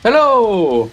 Hello!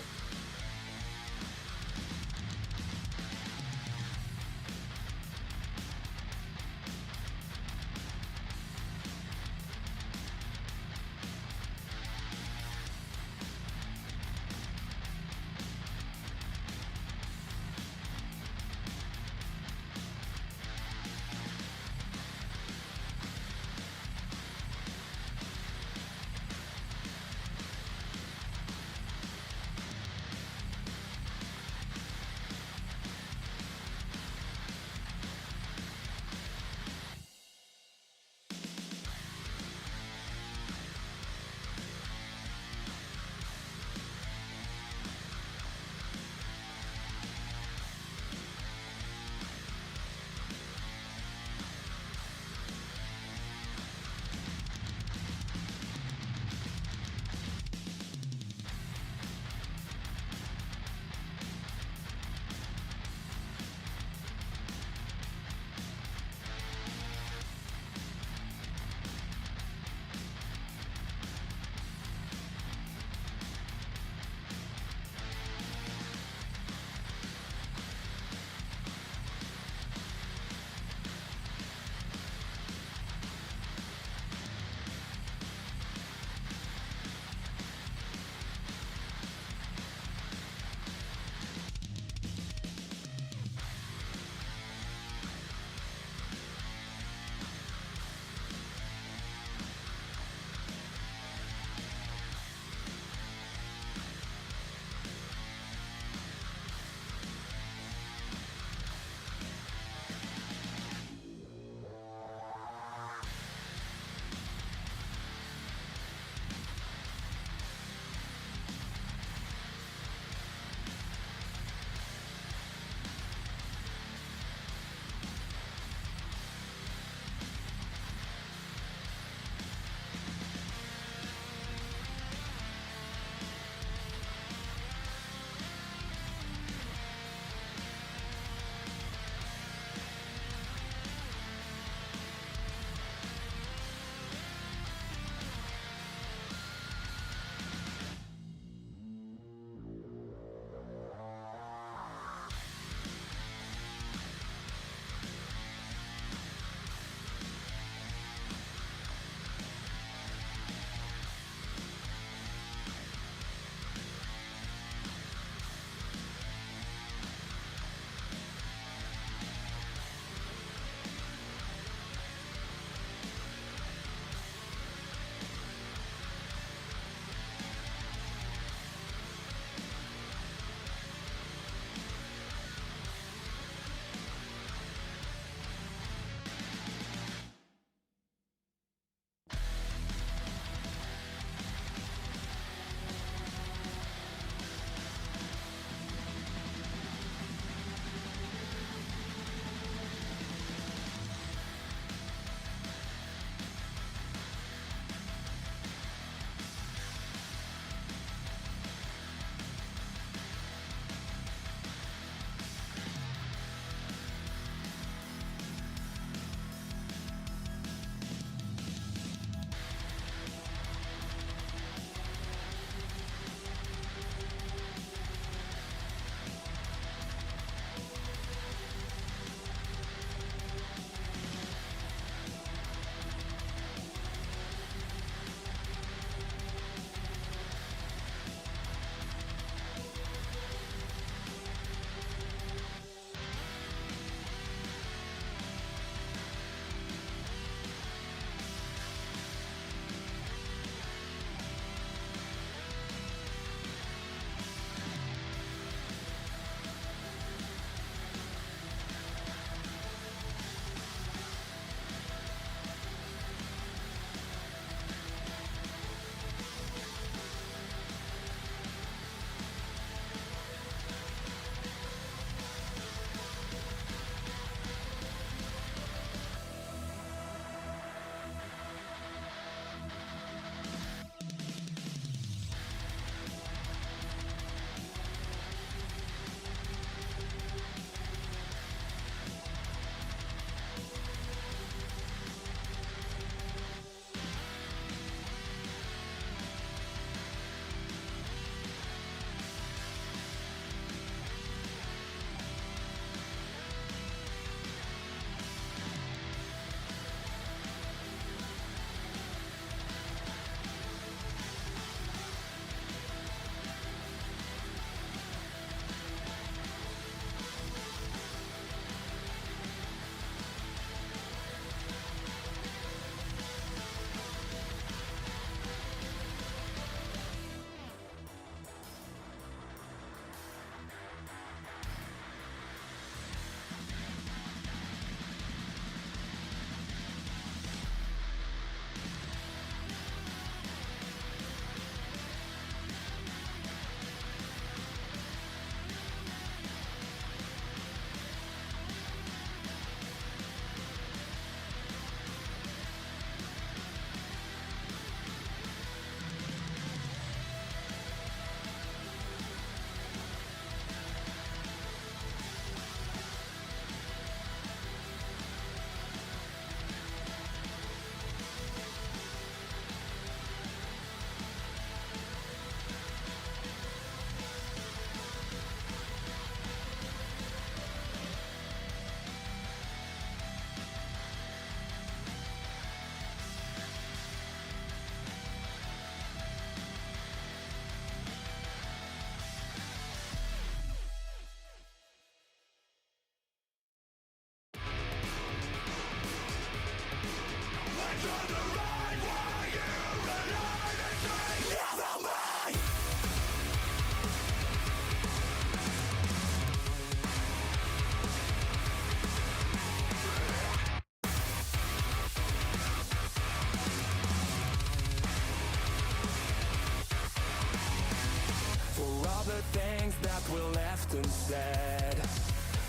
said.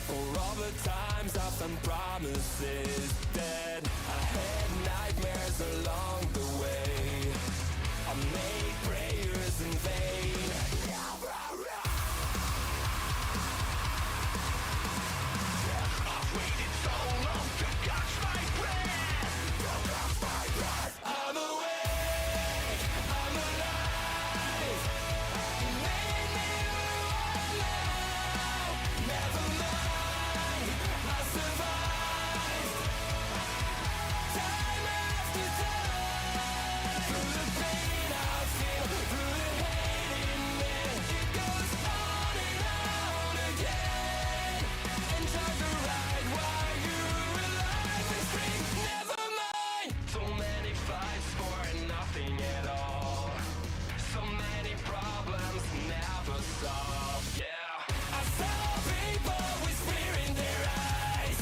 For all the times I've done promises dead, I had nightmares along the way. I made prayers in vain. I've waited so long to catch my breath. I'm awake, I'm alive. You made me alive. Never mind, I survived. Time after time. Through the pain I feel, through the hate in me, it goes on and on again. And try to ride while you're alive and scream, never mind. So many fights for nothing at all. So many problems never solved, yeah. I saw people with fear in their eyes,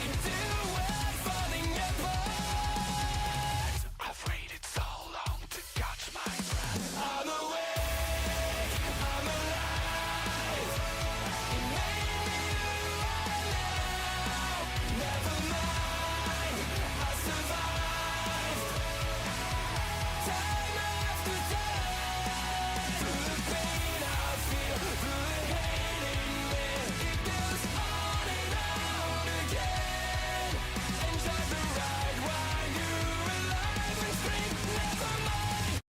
into world falling apart. I've waited so long to catch my breath. I'm awake, I'm alive. You made me alive. Never mind, I survived. Time after time. Through the pain I feel, through the hate in me, it goes on and on again. And try to ride while you're alive and scream, never mind.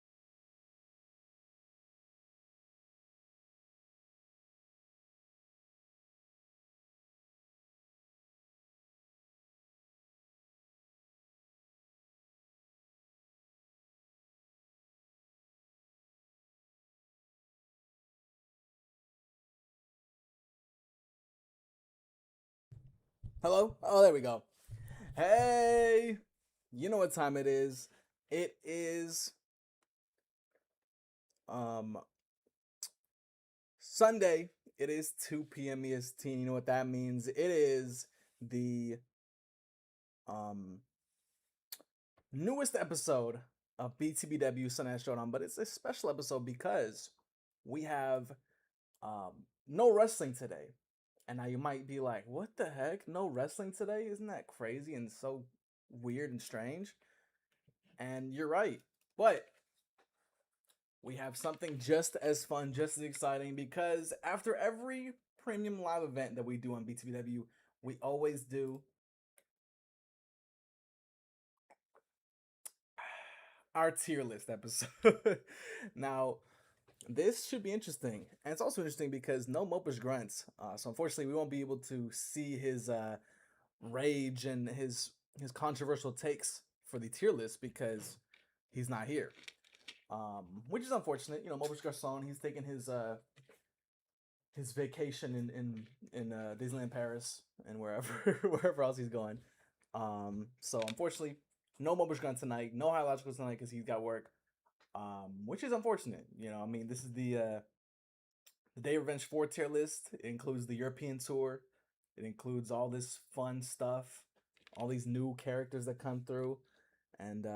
Hello? Oh, there we go. Hey! You know what time it is. It is Sunday. It is 2 p.m. EST. You know what that means? It is the newest episode of BTPW Sunday Showdown, but it's a special episode because we have no wrestling today. And now you might be like, what the heck? No wrestling today? Isn't that crazy and so weird and strange? And you're right. But we have something just as fun, just as exciting, because after every premium live event that we do on BTPW, we always do our tier list episode. Now, this should be interesting, and it's also interesting because no MopishGrunt, so unfortunately we won't be able to see his rage and his controversial takes for the tier list because he's not here, which is unfortunate. You know, MopishGrunt, he's taking his vacation in Disneyland Paris and wherever else he's going. So unfortunately, no MopishGrunt tonight, no Highly Illogical tonight because he's got work. Which is unfortunate. You know, I mean, this is the Day Revenge 4 tier list. It includes the European tour. It includes all this fun stuff, all these new characters that come through, and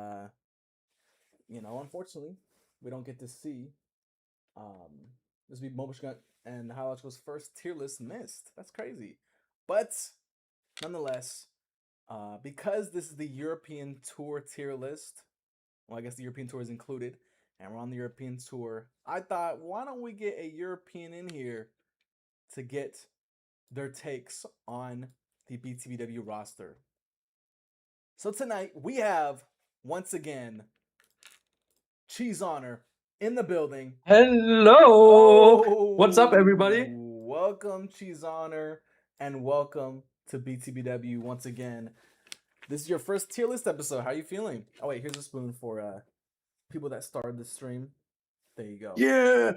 you know, unfortunately, we don't get to see this will be MopishGrunt and Highly Illogical's first tier list missed. That's crazy, but nonetheless, because this is the European tour tier list. Well, I guess the European tour is included, and we're on the European tour. I thought, why don't we get a European in here to get their takes on the BTPW roster? So tonight we have, once again, Cheese Honor in the building. Hello! What's up, everybody? Welcome, Cheese Honor, and welcome to BTPW once again. This is your first tier list episode. How are you feeling? Oh wait, here's a spoon for people that started the stream. There you go. Yeah!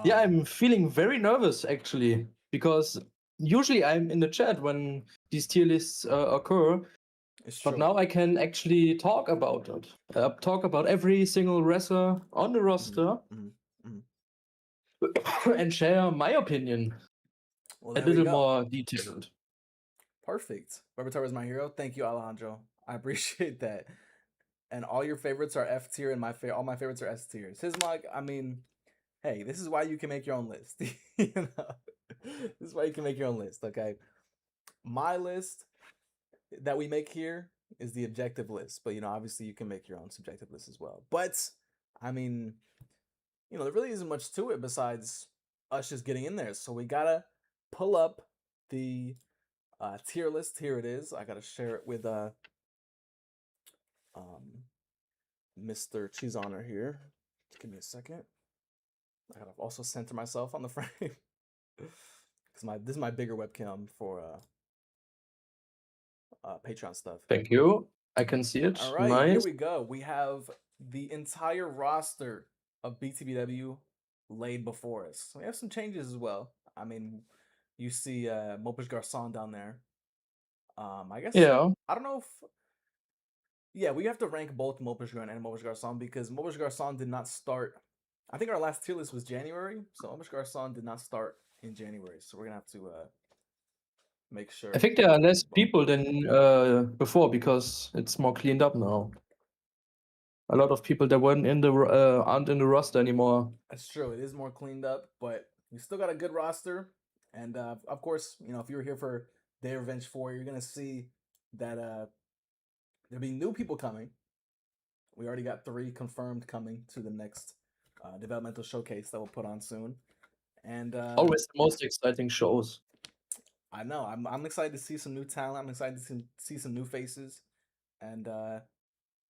Yeah, I'm feeling very nervous, actually, because usually I'm in the chat when these tier lists occur, but now I can actually talk about it. Talk about every single wrestler on the roster and share my opinion a little more detailed. Perfect. BubberTubber is my hero. Thank you, Alejandro. I appreciate that. And all your favorites are F tier, and all my favorites are S tier. His mug, I mean, hey, this is why you can make your own list. You know? This is why you can make your own list, okay? My list that we make here is the objective list, but obviously you can make your own subjective list as well. But I mean, there really isn't much to it besides us just getting in there. So we gotta pull up the tier list. Here it is. I gotta share it with Mr. Cheese Honor here. Just give me a second. I gotta also center myself on the frame because this is my bigger webcam for Patreon stuff. Thank you. I can see it. All right, Nice. here we go. We have the entire roster of BTPW laid before us. We have some changes as well. I mean, you see Mopish Garçon down there. I guess Yeah. I don't know if we have to rank both MopishGrunt and Mopish Garçon because Mopish Garçon did not start. I think our last tier list was January, so Mopish Garçon did not start in January. So we're gonna have to make sure. I think there are less people than before because it's more cleaned up now. A lot of people that weren't in the aren't in the roster anymore. That's true. It is more cleaned up, but we still got a good roster. And of course, if you were here for Day of Revenge 4, you're gonna see that there'll be new people coming. We already got 3 confirmed coming to the next developmental showcase that we'll put on soon. And always the most exciting shows. I know. I'm excited to see some new talent. I'm excited to see some new faces, and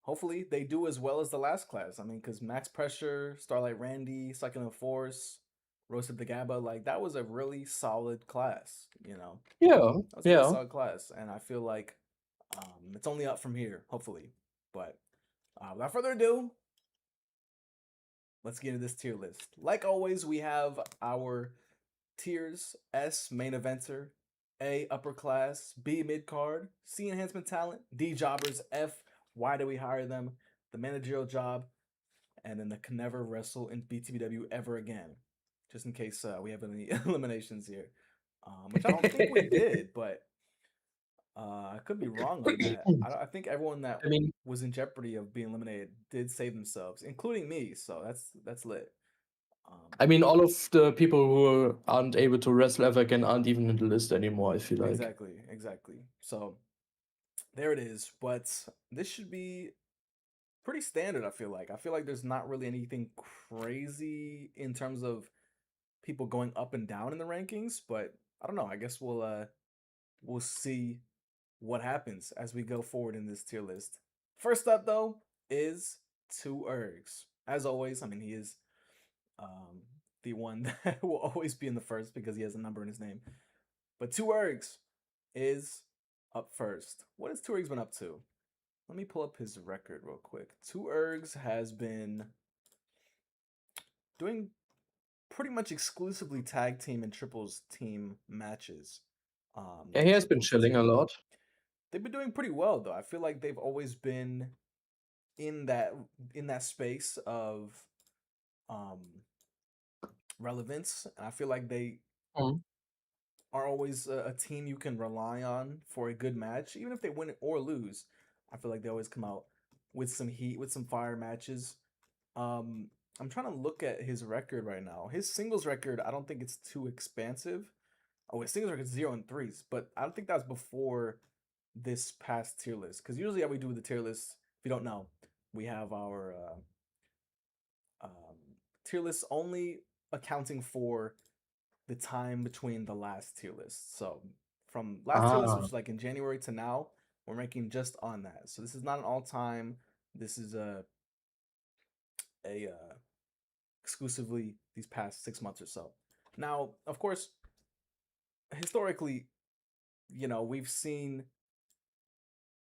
hopefully they do as well as the last class. I mean, because Max Pressure, Starlight Randy, Second of Force, Roasted the Gabba, like that was a really solid class. Yeah. That was a really solid class, and I feel like it's only up from here, hopefully. But without further ado, let's get into this tier list. Like always, we have our tiers: S, main eventer; A, upper class; B, mid card; C, enhancement talent; D, jobbers; F, why do we hire them; the managerial job; and then the can never wrestle in BTPW ever again. Just in case we have any eliminations here, which I don't think we did, but I could be wrong on that. I think everyone that was in jeopardy of being eliminated did save themselves, including me. So that's lit. I mean, all of the people who aren't able to wrestle ever again aren't even in the list anymore, I feel like. Exactly. So there it is. But this should be pretty standard, I feel like. I feel like there's not really anything crazy in terms of people going up and down in the rankings, but I don't know. I guess we'll see what happens as we go forward in this tier list. First up, though, is 2Ergs. As always, I mean, he is the one that will always be in the first because he has a number in his name. But 2Ergs is up first. What has 2Ergs been up to? Let me pull up his record real quick. 2Ergs has been doing pretty much exclusively tag team and triples team matches. Yeah, he has been chilling a lot. They've been doing pretty well though. I feel like they've always been in that space of relevance. And I feel like they are always a team you can rely on for a good match, even if they win or lose. I feel like they always come out with some heat, with some fire matches. I'm trying to look at his record right now. His singles record, I don't think it's too expansive. Oh, his singles record is 0-3s, but I don't think that's before this past tier list. Because usually how we do the tier list, if you don't know, we have our tier list only accounting for the time between the last tier list. So from last tier list, which is like in January to now, we're ranking just on that. So this is not an all-time. This is a exclusively these past 6 months or so. Now, of course, historically, we've seen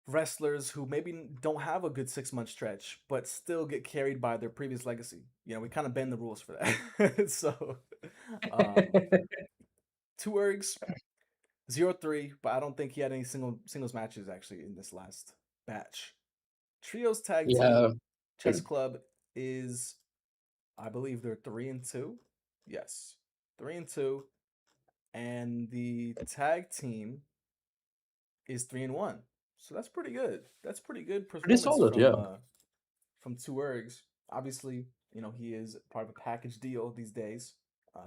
wrestlers who maybe don't have a good 6-month stretch, but still get carried by their previous legacy. We kind of bend the rules for that. So, 2Ergs, 0-3, but I don't think he had any singles matches actually in this last batch. Trios tag team chess club is, I believe they're 3-2. Yes, 3-2, and the tag team is 3-1. So that's pretty good. That's pretty good performance from 2Ergs. Obviously, he is part of a package deal these days,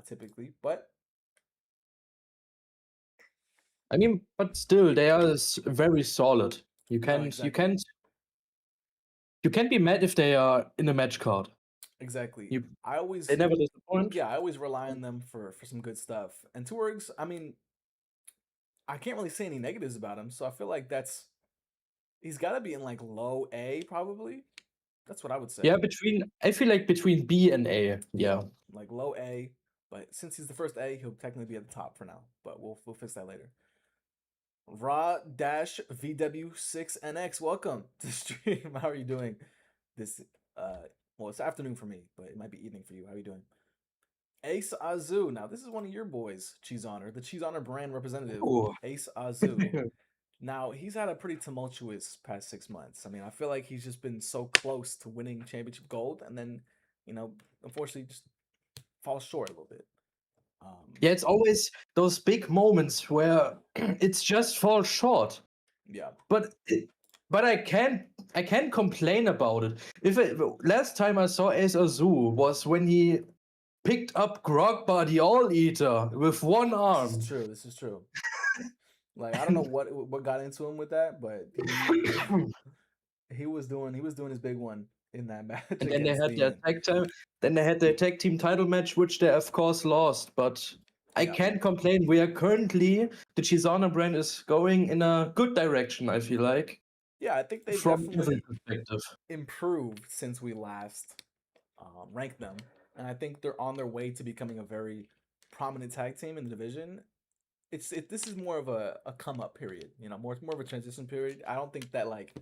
typically, but I mean, but still, they are very solid. You No, can't exactly. you can't be mad if they are in a match card. Exactly. You I always they never disappoint. I always rely on them for some good stuff. And Tuarg's, I mean, I can't really say any negatives about him, so I feel like he's got to be in like low A probably. That's what I would say. Yeah, I feel like between B and A. Yeah. Like low A, but since he's the first A, he'll technically be at the top for now. But we'll fix that later. Raw-VW6NX, welcome to the stream. How are you doing? This well, it's afternoon for me, but it might be evening for you. How are you doing? Ace Azu. Now, this is one of your boys, Cheese Honor, the Cheese Honor brand representative. Ooh. Ace Azu. Now, he's had a pretty tumultuous past 6 months. I mean, I feel like he's just been so close to winning championship gold, and then, unfortunately, just falls short a little bit. Yeah, it's always those big moments where it's just falls short. Yeah. But I can't complain about it. Last time I saw Ace Azu was when he picked up Grogbar the All Eater with one arm. This is true. Like, I don't know what got into him with that, but he was doing his big one in that match. And then they had their tag time. Then they had their tag team title match, which they of course lost. But I can't complain. We are currently the Chisana brand is going in a good direction. I feel like. Yeah, I think they from definitely every perspective improved since we last ranked them, and I think they're on their way to becoming a very prominent tag team in the division. This is more of a come up period, more of a transition period. I don't think that like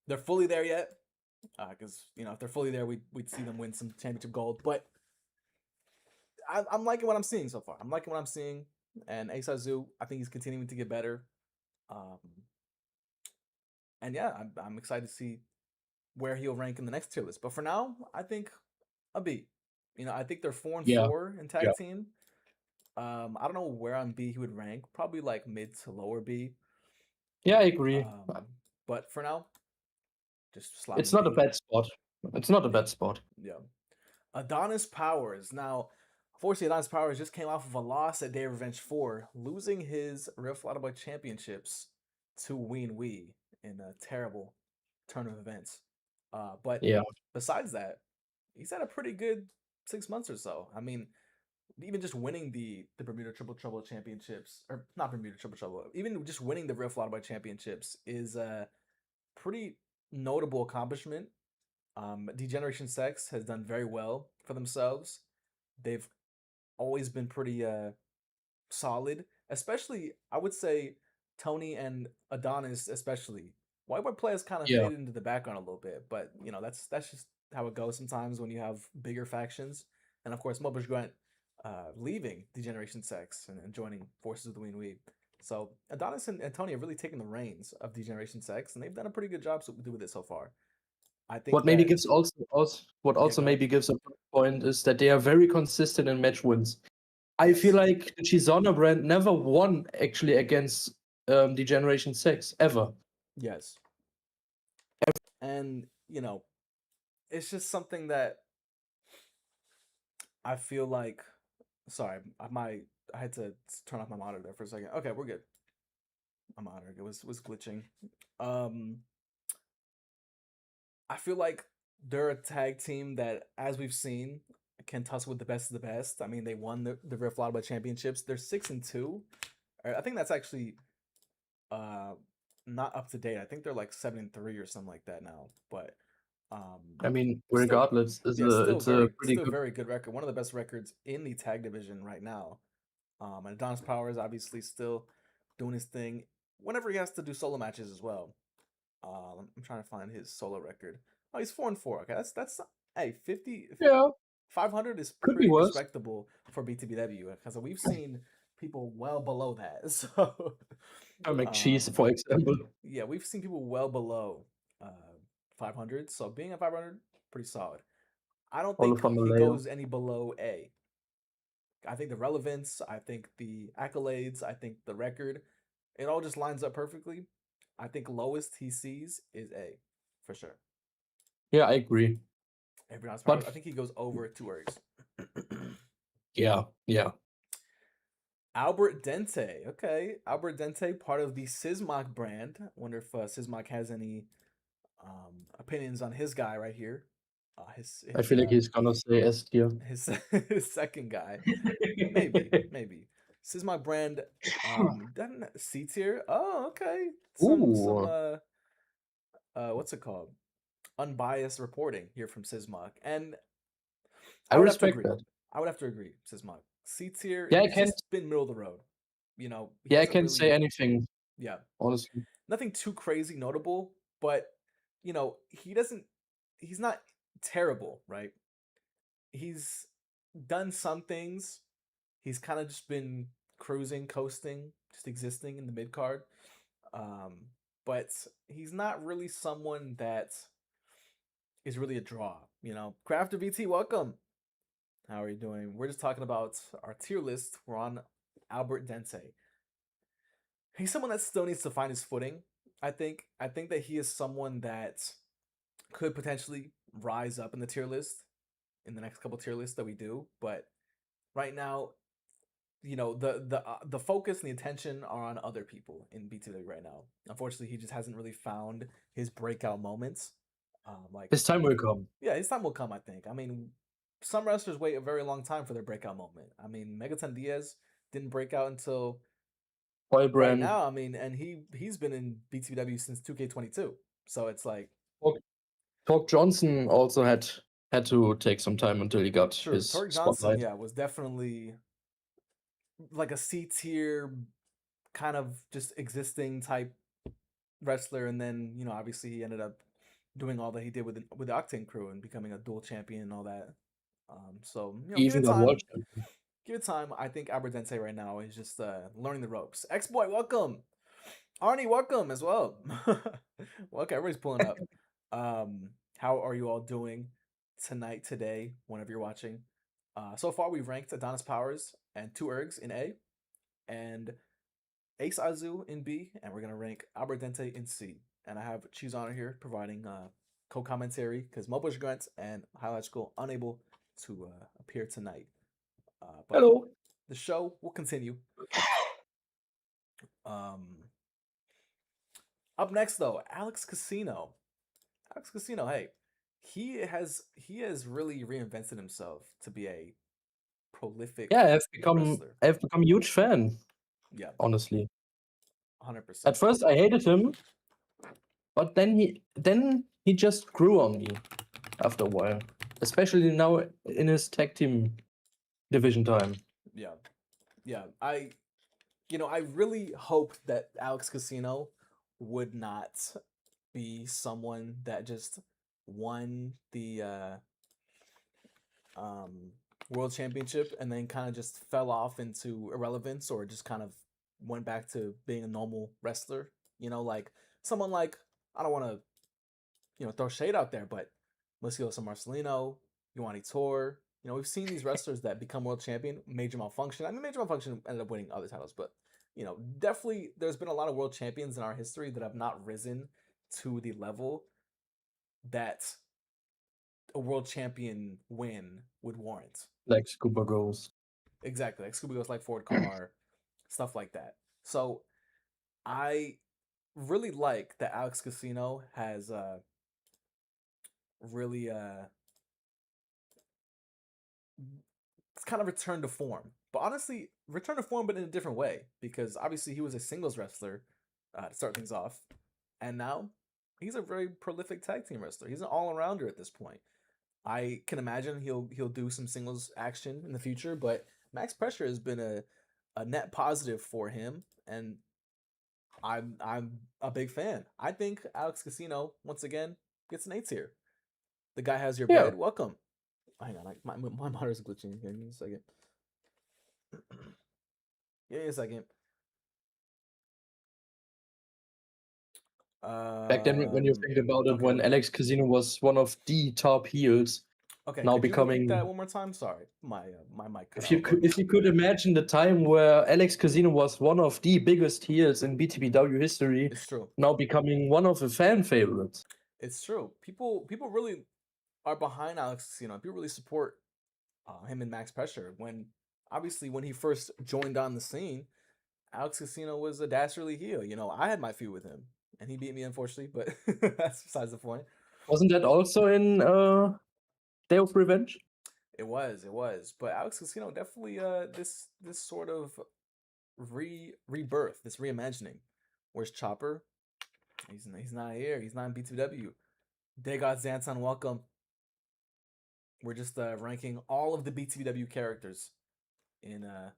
they're fully there yet, because if they're fully there, we'd see them win some championship gold. But I'm liking what I'm seeing so far. I'm liking what I'm seeing, and Ace Azu, I think he's continuing to get better. And yeah, I'm excited to see where he'll rank in the next tier list. But for now, I think a B. I think they're 4-4 in tag team. I don't know where on B he would rank. Probably like mid to lower B. Yeah, I agree. But for now, just slide. It's not a bad spot. It's not a bad spot. Yeah. Adonis Powers. Now, unfortunately, Adonis Powers just came off of a loss at Day of Revenge 4, losing his Real Flatterboy championships to Ween Wee in a terrible turn of events. But besides that, he's had a pretty good 6 months or so. I mean, even just winning the Bermuda Triple Trouble championships, or not Bermuda Triple Trouble, even just winning the Real Flatterboy championships is a pretty notable accomplishment. Degeneration Sex has done very well for themselves. They've always been pretty solid, especially I would say Tony and Adonis, especially. White Boy players kind of faded into the background a little bit, but that's just how it goes sometimes when you have bigger factions. And of course, MopishGrunt leaving Degeneration Sex and joining forces with the Ween Wee. So Adonis and Tony have really taken the reins of Degeneration Sex, and they've done a pretty good job with it so far. I think what maybe gives maybe gives a point is that they are very consistent in match wins. I feel like the Chisana brand never won actually against Degeneration 6 ever. Yes. And it's just something that I feel like. Sorry, I had to turn off my monitor there for a second. Okay, we're good. My monitor was glitching. I feel like they're a tag team that, as we've seen, can tussle with the best of the best. I mean, they won the Real Flatterboy championships. They're 6-2. I think that's actually not up to date. I think they're like 7-3 or something like that now. But I mean, regardless, it's a pretty good, very good record. One of the best records in the tag division right now. And Adonis Powers obviously still doing his thing whenever he has to do solo matches as well. I'm trying to find his solo record. Oh, he's 4-4. Okay, that's hey 50. 500 is pretty respectable for BTPW because we've seen people well below that. So make cheese, for example. Yeah, we've seen people well below 500. So being at 500, pretty solid. I don't think he goes any below A. I think the relevance, I think the accolades, I think the record, it all just lines up perfectly. I think lowest he sees is A, for sure. Yeah, I agree. But I think he goes over 2 ergs. Yeah. Albert Dente. Okay, Albert Dente, part of the Sismok brand. Wonder if Sismok has any opinions on his guy right here. I feel like he's gonna say S tier. His second guy. Maybe. Sismok brand doesn't C tier. Oh, okay. Some Ooh, what's it called? Unbiased reporting here from Sismok. And I I would have to respect agree. that. Sismok. C tier, Yeah, I he's can't. just been middle of the road. You know, he Yeah, I hasn't can't say really, anything yeah, honestly. nothing too crazy notable, but you know, he's not terrible, right? He's done some things. He's kind of just been cruising, coasting, just existing in the mid card. Um, but he's not really someone that is really a draw, you know. Crafter VT, welcome. How are you doing? We're just talking about our tier list. We're on Albert Dente. He's someone that still needs to find his footing. I think that he is someone that could potentially rise up in the tier list in the next couple tier lists that we do. But right now, you know, the focus and the attention are on other people in BTW right now. Unfortunately, he just hasn't really found his breakout moments. Like His time will come. Yeah, his time will come, I think. I mean, some wrestlers wait a very long time for their breakout moment. I mean, Megaton Diaz didn't break out until Boy right brand. now. I mean, and he's been in BTW since 2K22. So it's like Torque Johnson also had to take some time until he got true. his Torque Johnson, spotlight. yeah, was definitely like a C tier kind of just existing type wrestler, and then you know obviously he ended up doing all that he did with the Octane crew and becoming a dual champion and all that. So you know, He even got world champion. give it time. I think Albert Dente right now is just learning the ropes. X Boy, welcome. Arnie, welcome as well. Well, okay, everybody's pulling up. How are you all doing tonight, today, whenever you're watching? So far, we've ranked Adonis Powers and 2 Ergs in A, and Ace Azu in B, and we're gonna rank Albert Dente in C. And I have Cheese Honor here providing co-commentary because MopishGrunt and Highly Illogical unable to appear tonight. But Hello. the show will continue. Up next though, Alex Casino. Alex Casino, hey, he has really reinvented himself to be a prolific Yeah, wrestler. I've become a huge fan. Yeah, Honestly. 100%. At first I hated him, but then he just grew on me after a while. Especially now in his tag team division time. Yeah. I really hoped that Alex Casino would not be someone that just won the world championship and then kind of just fell off into irrelevance or just kind of went back to being a normal wrestler. You know, like someone like, I don't want to, you know, throw shade out there, but Musculoso Marcelino, Ioane Tor, you know, we've seen these wrestlers that become world champion. Major Malfunction. I mean, Major Malfunction ended up winning other titles, but you know, definitely there's been a lot of world champions in our history that have not risen to the level that a world champion win would warrant. Like Scuba Girls. Exactly, like Scooby Goes, like Ford Car, stuff like that. So I really like that Alex Casino has really it's kind of returned to form. But honestly, return to form, but in a different way, because obviously he was a singles wrestler to start things off, and now he's a very prolific tag team wrestler. He's an all-arounder at this point. I can imagine he'll do some singles action in the future, but Max Pressure has been a net positive for him, and I'm a big fan. I think Alex Casino once again gets an A tier. The guy has your Yeah. bed. Welcome. Hang on, my monitor's glitching. Give me a second. Give me a second. Back then, when you think about it, when okay. Alex Casino was one of the top heels, Okay, now could you repeat becoming. that one more time? Sorry, my mic cut If out. you could imagine the time where Alex Casino was one of the biggest heels in BTPW history, It's true. now becoming one of the fan favorites. It's true. People really are behind Alex Casino. People really support him and Max Pressure. When obviously when he first joined on the scene, Alex Casino was a dastardly heel. You know, I had my feud with him, and he beat me, unfortunately, but that's besides the point. Wasn't that also in Day of Revenge? It was. But Alex Casino definitely this sort of rebirth, this reimagining. Where's Chopper? He's not here. He's not in BTPW. Day God's Zanton, welcome. We're just ranking all of the BTPW characters in a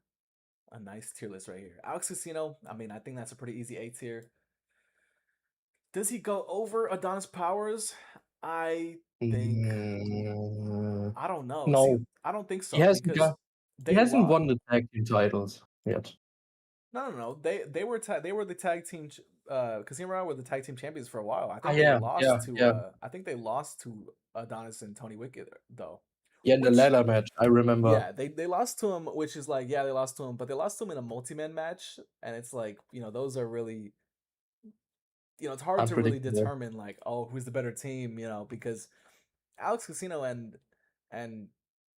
nice tier list right here. Alex Casino, I mean, I think that's a pretty easy A tier. Does he go over Adonis Powers? I think I don't know. No. See, I don't think so He hasn't, because he hasn't won the tag team titles yet. No. They were the tag team. Casino Royale were the tag team champions for a while. I think Yeah, they lost yeah, to. yeah. I think they lost to Adonis and Tony Wicked though. Yeah, in the Which- ladder match, I remember. Yeah, they lost to him, which is like, yeah, they lost to him, but they lost to him in a multi-man match, and it's like, you know, those are really, you know, it's hard to really Unpredictable. determine like, oh, who's the better team, you know, because Alex Casino and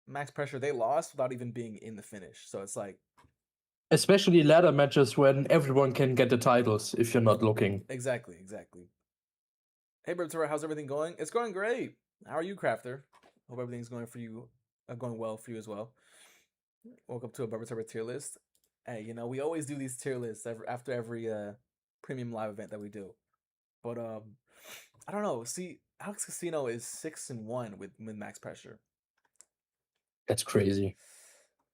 Max Pressure, they lost without even being in the finish, so it's like, Especially ladder matches when everyone can get the titles if you're not looking. exactly. Hey, BubberTubber, how's everything going? It's going great. How are you, Crafter? Hope everything's going for you, going well for you as well. Welcome to a BubberTubber tier list. Hey, you know, we always do these tier lists after every premium live event that we do. But I don't know. See, Alex Casino is 6-1 with Max Pressure. That's crazy.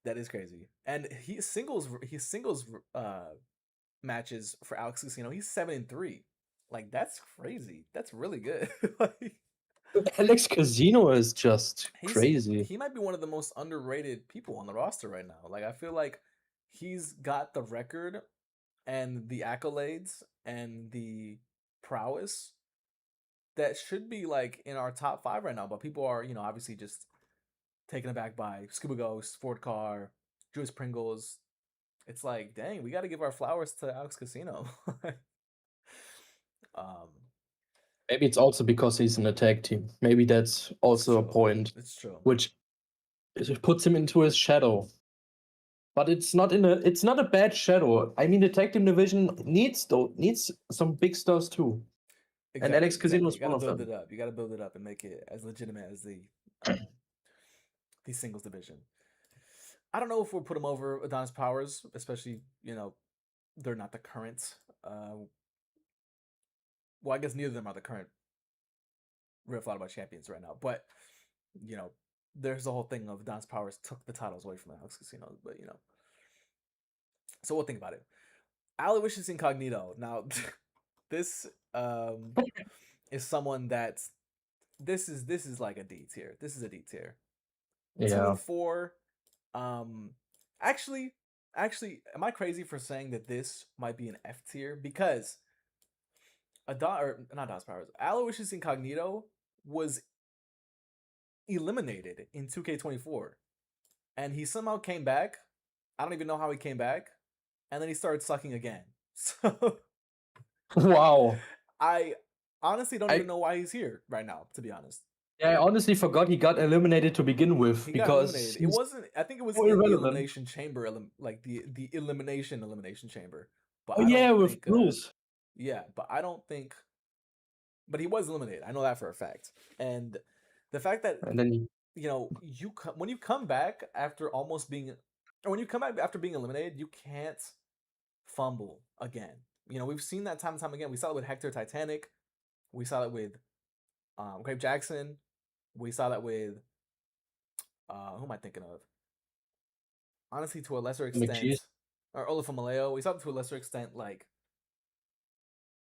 That is crazy. And he singles matches for Alex Casino. He's 7-3. Like, that's crazy. That's really good. Like, Alex Casino is just crazy. He might be one of the most underrated people on the roster right now. Like, I feel like he's got the record and the accolades and the prowess that should be like in our top 5 right now. But people are, you know, obviously just taken aback by Scuba Ghost, Ford Car, Juice Pringles. It's like, dang, we got to give our flowers to Alex Casino. Maybe it's also because he's in a tag team. Maybe that's also a point. It's true. Which puts him into his shadow. But it's not a bad shadow. I mean, the tag team division needs some big stars too. Exactly, and Alex Casino is You gotta one of build them. it up. You gotta build it up and make it as legitimate as the singles division. I don't know if we'll put him over Adonis Powers, especially, you know, they're not the current. Well, I guess neither of them are the current Real Flatterby champions right now. But, you know, there's the whole thing of Adonis Powers took the titles away from Alex Casino. But, you know, so we'll think about it. Aloysius Incognito. Now, this is someone that's this is like a D tier. This is a D tier. Yeah. 2 and 4. Actually, am I crazy for saying that this might be an F tier? Because Aloysius Incognito was eliminated in 2K24, and he somehow came back. I don't even know how he came back, and then he started sucking again. So, wow. I honestly don't even know why he's here right now, to be honest. Yeah, I honestly forgot he got eliminated to begin with He because got eliminated. It wasn't. I think it was so in the irrelevant. elimination chamber, like the elimination chamber. But Oh I don't yeah, with think, Bruce. yeah, but I don't think. But he was eliminated. I know that for a fact. And the fact that And then you know when you come back after almost being, or when you come back after being eliminated, you can't fumble again. You know, we've seen that time and time again. We saw it with Hector Titanic. We saw it with Grave Jackson. We saw that with who am I thinking of? Honestly, to a lesser extent, McCheese. or Olafur Maleo. We saw it to a lesser extent, like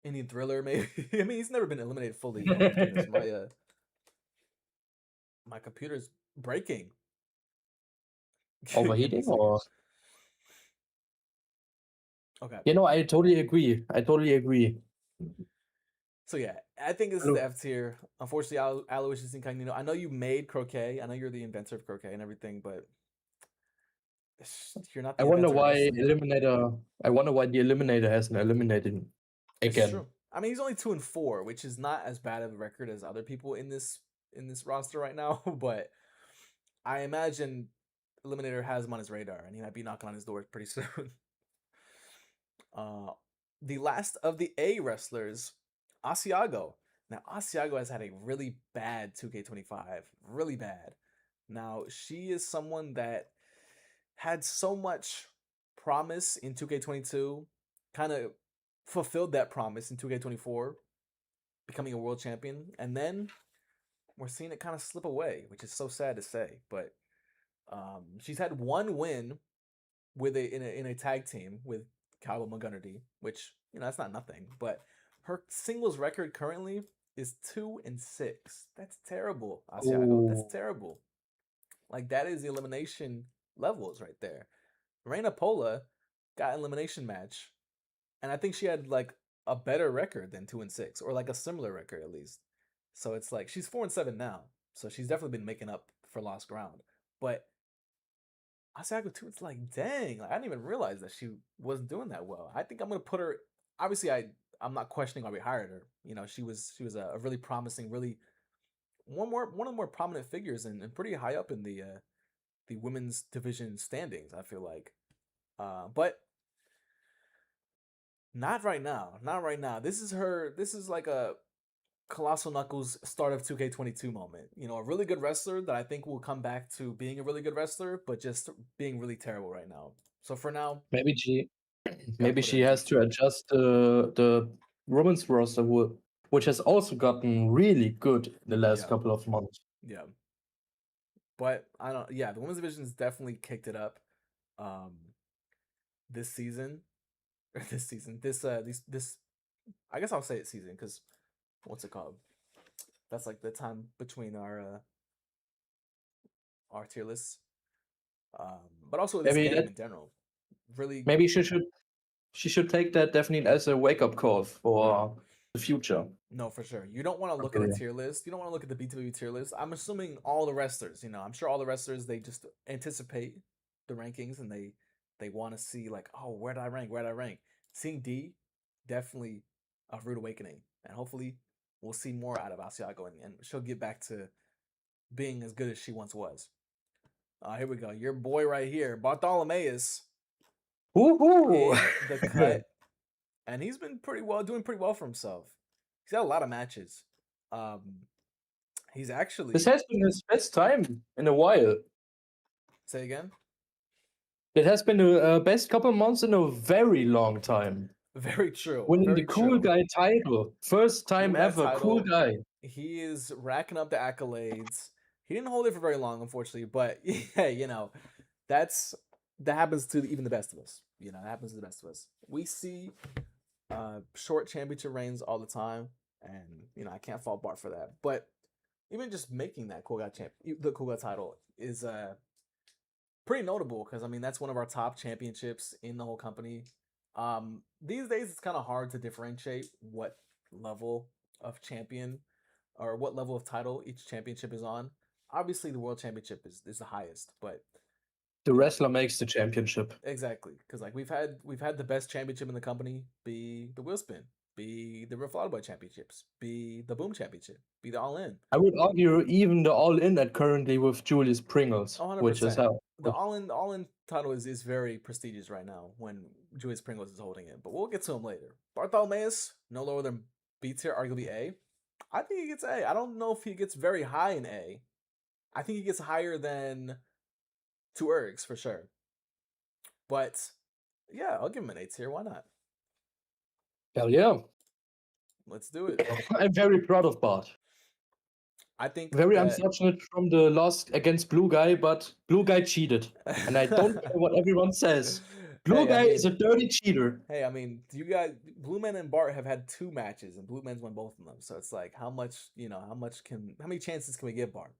Indian Thriller, maybe. I mean, he's never been eliminated fully. Oh my goodness, my computer's breaking. Overheating or? Okay. You know, I totally agree. So yeah, I think this is the F tier. Unfortunately, Aloysius Incognito. I know you made Croquet. I know you're the inventor of Croquet and everything, but you're not. I wonder why the Eliminator hasn't eliminated him again. It's true. I mean, he's only 2 and 4, which is not as bad of a record as other people in this roster right now. But I imagine eliminator has him on his radar, and he might be knocking on his door pretty soon. The last of the A wrestlers, Asiago. Now, Asiago has had a really bad 2K25, really bad. Now, she is someone that had so much promise in 2K22, kind of fulfilled that promise in 2K24, becoming a world champion, and then we're seeing it kind of slip away, which is so sad to say. But she's had one win with in a tag team with Cowboy Montgomery, which that's not nothing. But her singles record currently is 2-6. That's terrible, Asiago. That's terrible. Like, that is the elimination levels right there. Reina Pola got an elimination match, and I think she had like a better record than 2-6, or like a similar record at least. So it's like she's 4-7 now, so she's definitely been making up for lost ground. But Asiago too, it's like, dang, like, I didn't even realize that she wasn't doing that well. I think I'm gonna put her. Obviously, I'm not questioning why we hired her. She was a really promising, really one of the more prominent figures and pretty high up in the women's division standings, I feel like. But not right now. Not right now. This is like a Colossal Knuckles start of 2K22 moment. A really good wrestler that I think will come back to being a really good wrestler, but just being really terrible right now. So for now, maybe she put her has to adjust the women's roster, which has also gotten really good in the last couple of months. Yeah. But I don't. Yeah, the women's division's definitely kicked it up. This season, or this season, this. I guess I'll say it season because what's it called? That's like the time between our tier lists. But also this game in general. Really. Maybe she should take that definitely as a wake up call for the future. No, for sure. You don't want to look at a tier list. You don't want to look at the BTPW tier list. I'm assuming all the wrestlers, I'm sure all the wrestlers, they just anticipate the rankings and they want to see like, oh, where did I rank? Where did I rank? Seeing D, definitely a rude awakening. And hopefully we'll see more out of Asiago and she'll get back to being as good as she once was. Here we go. Your boy right here, Bartholomeus. Woohoo! In the cut. And he's been doing pretty well for himself. He's got a lot of matches. He's actually... This has been his best time in a while. Say again? It has been the best couple months in a very long time. Very true. Winning very the Cool Guy title. First time ever, Cool Guy. He is racking up the accolades. He didn't hold it for very long, unfortunately. But, yeah, that happens to even the best of us. That happens to the best of us. We see short championship reigns all the time. And, I can't fault Bart for that. But even just making that the Cool Guy title is pretty notable because, that's one of our top championships in the whole company. These days, it's kind of hard to differentiate what level of champion or what level of title each championship is on. Obviously, the World Championship is the highest, but the wrestler makes the championship. Exactly, because like we've had the best championship in the company be the Wheel Spin, be the Real Boy Championships, be the Boom Championship, be the All In. I would argue even the All In that currently with Julius Pringles, 100%. which is how the All In title is very prestigious right now when Julius Pringles is holding it. But we'll get to him later. Bartholomeus, no lower than B tier, arguably A. I think he gets A. I don't know if he gets very high in A. I think he gets higher than 2 ergs for sure. But yeah, I'll give him an A tier. Why not? Hell yeah. Let's do it. I'm very proud of Bart. I think very unfortunate from the loss against Blue Guy, but Blue Guy cheated. And I don't care what everyone says. Blue Guy is a dirty cheater. Hey, you guys, Blue Man and Bart have had 2 matches, and Blue Man's won both of them. So it's like, how many chances can we give Bart?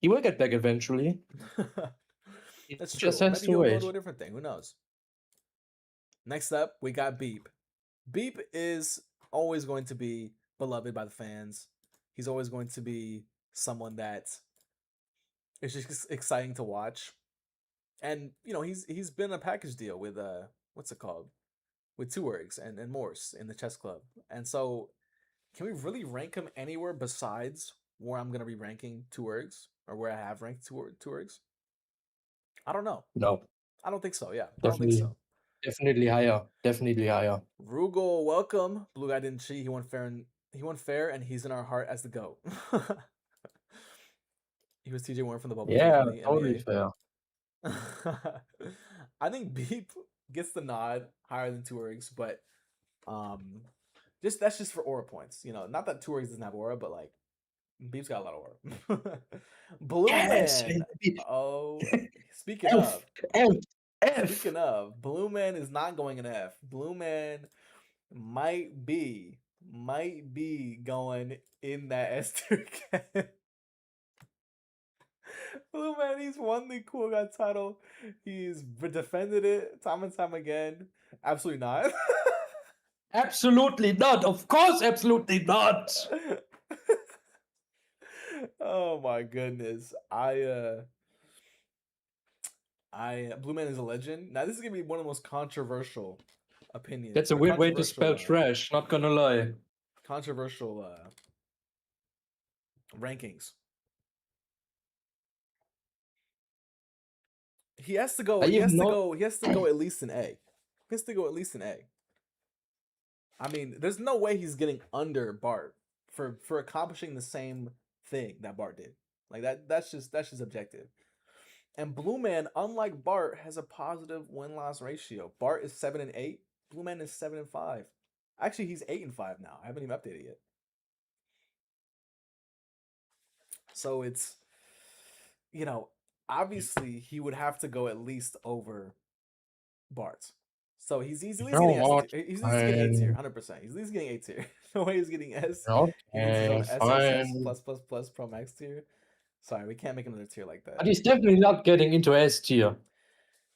He will get back eventually. That's true. Just has Maybe to he'll wait. go to a different thing. Who knows? Next up, we got Beep. Beep is always going to be beloved by the fans. He's always going to be someone that is just exciting to watch. And he's been a package deal with what's it called? With 2 ergs and Morse in the chess club. And so can we really rank him anywhere besides where I'm gonna be ranking 2 ergs? or where I have ranked Tuargs. I don't know. No, I don't think so. Yeah, I don't definitely, think so. definitely higher. Definitely higher. Rugal, welcome. Blue guy didn't cheat. He won fair, and he's in our heart as the GOAT. He was TJ Warren from the bubble Yeah, 2020 totally NBA. fair. I think Beep gets the nod higher than Tuargs, but that's just for aura points. You know, not that Tuargs doesn't have aura, but like Beep's got a lot of aura. Blue Yes, Man. baby. Oh, speaking F, of, F. speaking of, Blue Man is not going in F. Blue Man might be going in that S tier again. Blue Man, he's won the Cool Guy title. He's defended it time and time again. Absolutely not. Absolutely not. Of course, absolutely not. Oh my goodness. Blue Man is a legend. Now this is gonna be one of the most controversial opinions. That's a weird way to spell trash, not gonna lie. Controversial rankings. He has to go. He has to go at least an A. He has to go at least an A. I mean, there's no way he's getting under Bart for accomplishing the same thing that Bart did. Like that's just objective. And Blue Man, unlike Bart, has a positive win-loss ratio. Bart is 7-8. Blue Man is 7-5. Actually, he's 8-5 now. I haven't even updated yet. So it's, obviously he would have to go at least over Bart. So he's easily getting S tier. He's at least getting A tier, 100%. He's at least getting A tier. No way he's getting S. He needs his own SSS plus Pro Max tier. Sorry, we can't make another tier like that. But he's definitely not getting into S tier.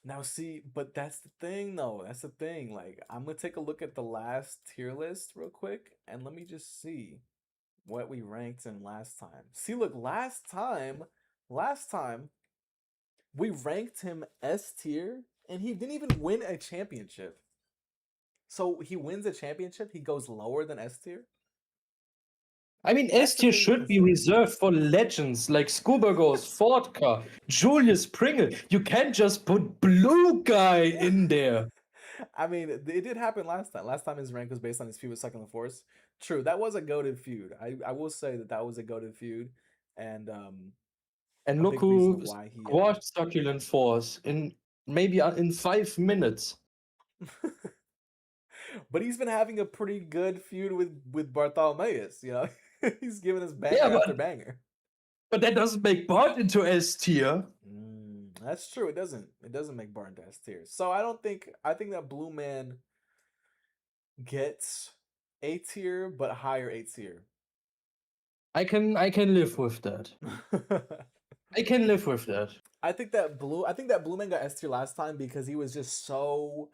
Now, see, but that's the thing, though. That's the thing. Like, I'm gonna take a look at the last tier list real quick, and let me just see what we ranked in last time. See, look, last time, we ranked him S tier, and he didn't even win a championship. So he wins a championship, he goes lower than S tier. I mean, S tier should be reserved for legends like Scuba Ghost, Vodka, Julius Pringle. You can't just put Blue Guy in there. I mean, it did happen last time. Last time his rank was based on his feud with Succulent Force. True, that was a goated feud. I will say that was a goated feud, and look who squashed Succulent Force in 5 minutes. But he's been having a pretty good feud with Bartholomeus. He's giving us banger after banger. But that doesn't make Bart into S tier. That's true. It doesn't. It doesn't make Bart into S tier. So I think that Blue Man gets A tier, but higher A tier. I can live with that. I can live with that. I think that Blue Man got S tier last time because he was just so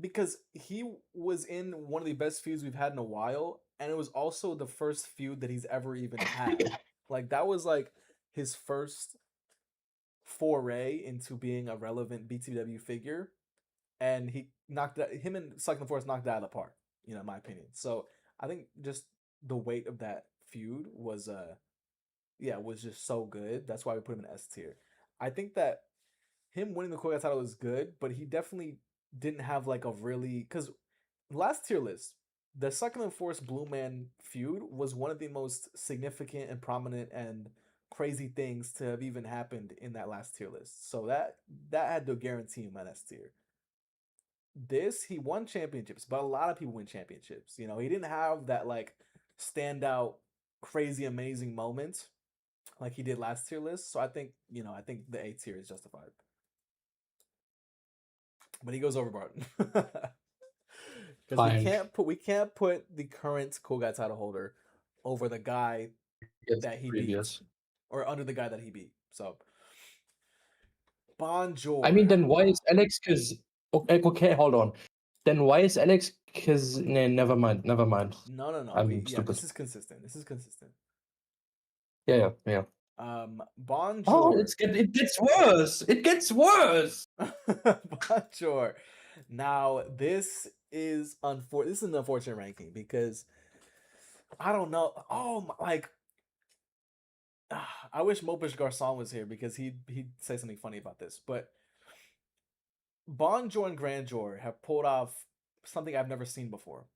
because he was in one of the best feuds we've had in a while, and it was also the first feud that he's ever even had. That was his first foray into being a relevant BTPW figure, and him and Succulent Force knocked that out of the park, in my opinion. So I think just the weight of that feud was just so good. That's why we put him in S tier. I think that him winning the Cool Guy title is good, but he definitely didn't have because last tier list, the Succulent Force Blue Man feud was one of the most significant and prominent and crazy things to have even happened in that last tier list. So that had to guarantee him an S tier. He won championships, but a lot of people win championships. He didn't have that standout, crazy, amazing moment like he did last tier list. So I think the A tier is justified. But he goes over Barton. Because we can't put the current Cool Guy title holder over the guy that he beat, or under the guy that he beat. So Bonjour. I mean, then why is Alex? Okay, hold on. Then why is Alex? Never mind. No. I'm stupid. This is consistent. Yeah. Bonjour. Oh, it gets worse. It gets worse. Bonjour. Now this is an unfortunate ranking because I don't know. I wish Mopish Garcon was here because he'd say something funny about this. But Bonjour and Grandjour have pulled off something I've never seen before,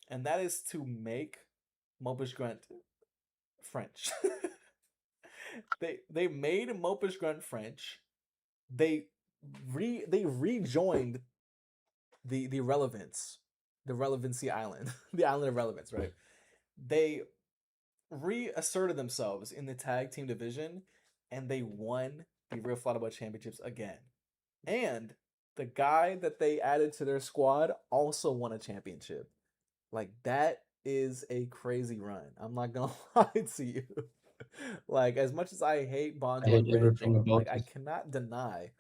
and that is to make MopishGrunt French. they made MopishGrunt French. They rejoined the relevance, the relevancy island, the island of relevance, right? They reasserted themselves in the tag team division, and they won the Real Floutable Championships again. And the guy that they added to their squad also won a championship. Like, that is a crazy run. I'm not gonna lie to you. Like, as much as I hate I Bonjour and hate everything Grandjour, about like I this. cannot deny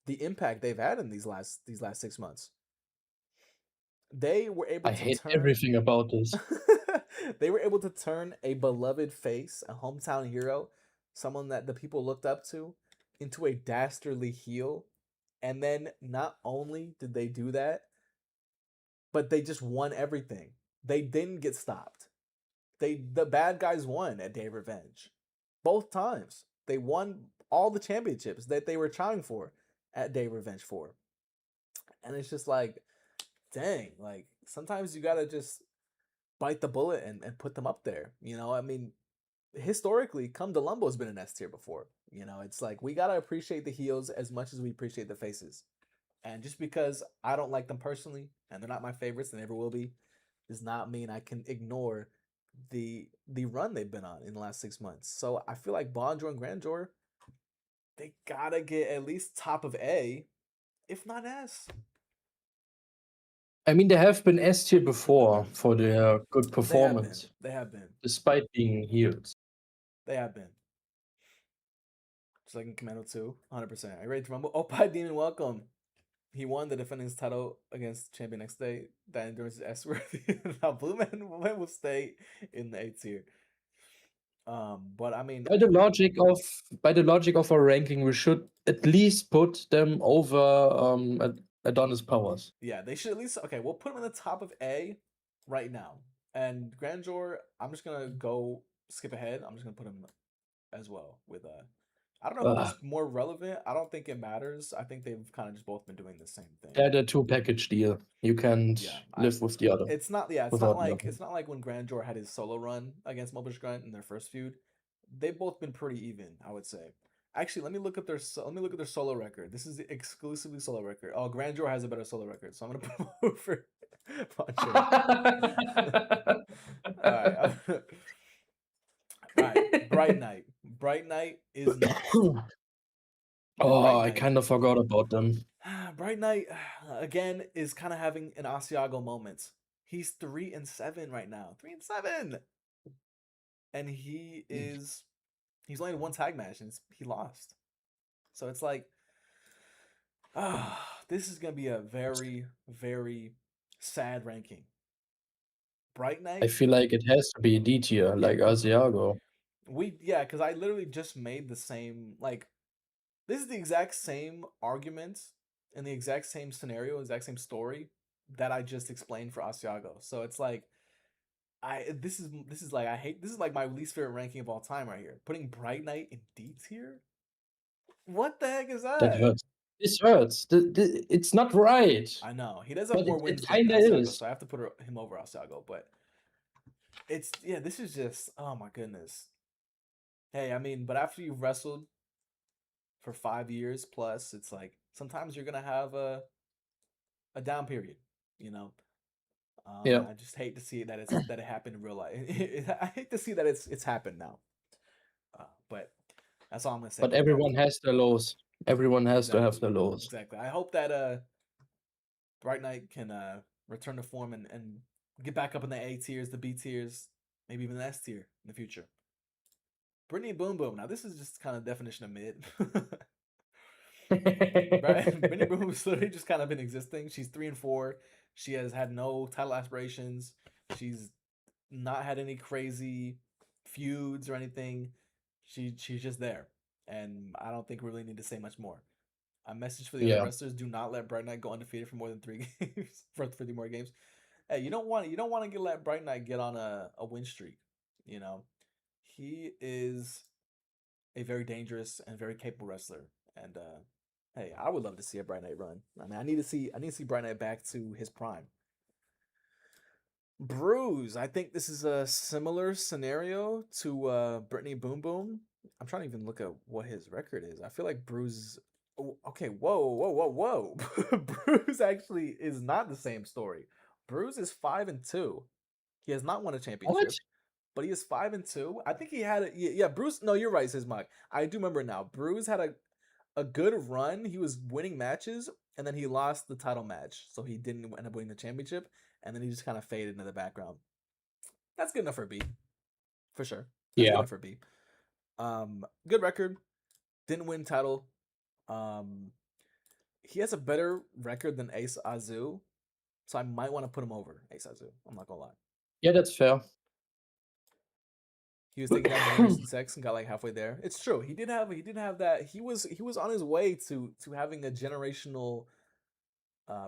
the impact they've had in these last 6 months. They were able I to hate turn everything about this. they were able to turn a beloved face, a hometown hero, someone that the people looked up to, into a dastardly heel. And then not only did they do that, but they just won everything. They didn't get stopped. The bad guys won at Day of Revenge. Both times. They won all the championships that they were trying for at Day of Revenge 4. And it's just like, dang, like sometimes you gotta just bite the bullet and put them up there. You know, I mean, historically, Come Columbo has been an S tier before. You know, it's like we gotta appreciate the heels as much as we appreciate the faces. And just because I don't like them personally and they're not my favorites and never will be, does not mean I can ignore the run they've been on in the last 6 months. So I feel like Bonjour and Grandjour, they gotta get at least top of A, if not S. I mean, they have been S tier before for their good They have been. performance, They have been. despite being heels. They have been. Just like in Commando 2, 100%. Are you ready to rumble? Oh, Pi Demon, welcome. He won the defending title against champion next day. That endurance is S-worthy. Now Blue Man will stay in the A tier. But I mean, By the logic of our ranking, we should at least put them over Adonis Powers. yeah, they should at least, okay, we'll put him in the top of A right now. And Grandjour, I'm just gonna go skip ahead. I'm just gonna put him as well with I don't know who's more relevant. I don't think it matters. I think they've kind of just both been doing the same thing. They're the two package deal. You can't live with the other. It's not it's without not the like other. it's not like when Grandjour had his solo run against MopishGrunt in their first feud. They've both been pretty even, I would say. Actually, let me look at their solo record. This is the exclusively solo record. Oh, Grandjour has a better solo record, so I'm gonna put him over Bonjour. All right. All right, Bright Knight. Bright Knight is next. Oh, I kind of forgot about them. Bright Knight again is kind of having an Asiago moment. He's 3-7 right now. 3-7, and he's only in one tag match and he lost. So it's like, this is gonna be a very, very sad ranking. Bright Knight. I feel like it has to be D tier, like Asiago. Because I literally just made the same, like, this is the exact same argument and the exact same scenario, exact same story that I just explained for Asiago. So it's like, this is like my least favorite ranking of all time right here. Putting Bright Knight in D tier? What the heck is that? That hurts. This hurts. It's not right. I know. He does have more wins it than kinda Asiago, is. so I have to put him over Asiago, but this is just, oh my goodness. Hey, I mean, but after you've wrestled for 5 years plus, it's like sometimes you're gonna have a down period, you know. Yeah. I just hate to see that it happened in real life. I hate to see that it's happened now. But that's all I'm gonna say. But everyone has their lows. Everyone has to have their lows. Exactly. I hope that Bright Knight can return to form and get back up in the A tiers, the B tiers, maybe even the S tier in the future. Brittany Boom Boom. Now this is just kind of definition of mid. Right? Brittany Boom Boom's literally just kind of been existing. She's 3-4. She has had no title aspirations. She's not had any crazy feuds or anything. She's just there. And I don't think we really need to say much more. A message for the other wrestlers: do not let Bright Knight go undefeated for more than 3 games, for 3 more games. Hey, you don't want to let Bright Knight get on a win streak. You know, He is a very dangerous and very capable wrestler. And hey, I would love to see a Bright Knight run. I mean, I need to see Bright Knight back to his prime. Bruise. I think this is a similar scenario to Brittany Boom Boom. I'm trying to even look at what his record is. I feel like Bruise. Oh, okay, whoa. Bruise actually is not the same story. Bruise is 5-2. He has not won a championship, What? but he is 5-2. I think he had a yeah. Bruce. No, you're right, says Mike. I do remember now. Bruise had a good run. He was winning matches, and then he lost the title match, so he didn't end up winning the championship, and then he just kind of faded into the background. That's good enough for B, for sure. That's good Yeah. enough for B. Good record. Didn't win title. He has a better record than Ace Azu, so I might want to put him over Ace Azu. I'm not gonna lie. Yeah, that's fair. He was taking down Generation Sex and got like halfway there. It's true. He did have that. He was on his way to having a generational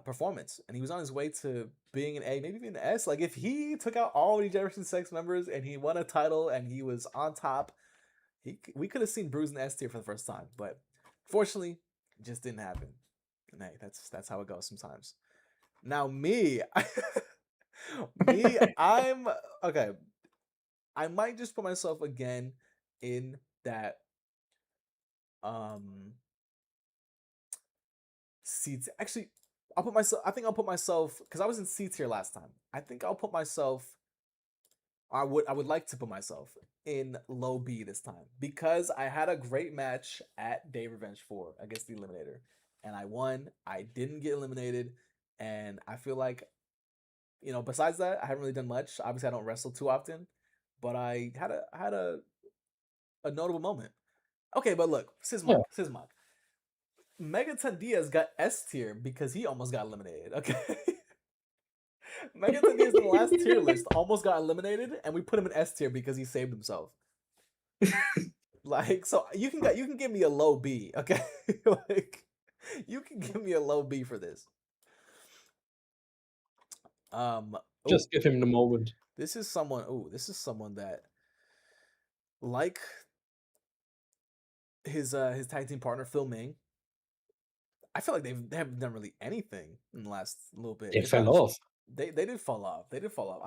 performance, and he was on his way to being an A, maybe even an S. Like if he took out all the Generation Sex members and he won a title and he was on top, we could have seen Bruce in S tier for the first time. But fortunately, it just didn't happen. And hey, that's how it goes sometimes. Now me, I'm okay. I might just put myself again in that C tier. Actually, I think I'll put myself because I was in C tier last time. I think I'll put myself. I would like to put myself in low B this time because I had a great match at Day Revenge 4 against the Eliminator, and I won. I didn't get eliminated, and I feel like, besides that, I haven't really done much. Obviously, I don't wrestle too often, but I had a notable moment. Okay, but look, Sismok. Megaton Diaz got S tier because he almost got eliminated. Okay. Megaton Diaz in the last tier list almost got eliminated, and we put him in S tier because he saved himself. Like, so you can give me a low B, okay? Like, you can give me a low B for this. Just give him the moment. This is someone that, like his tag team partner Phil Ming, I feel like they haven't done really anything in the last little bit. They fell off. They did fall off. I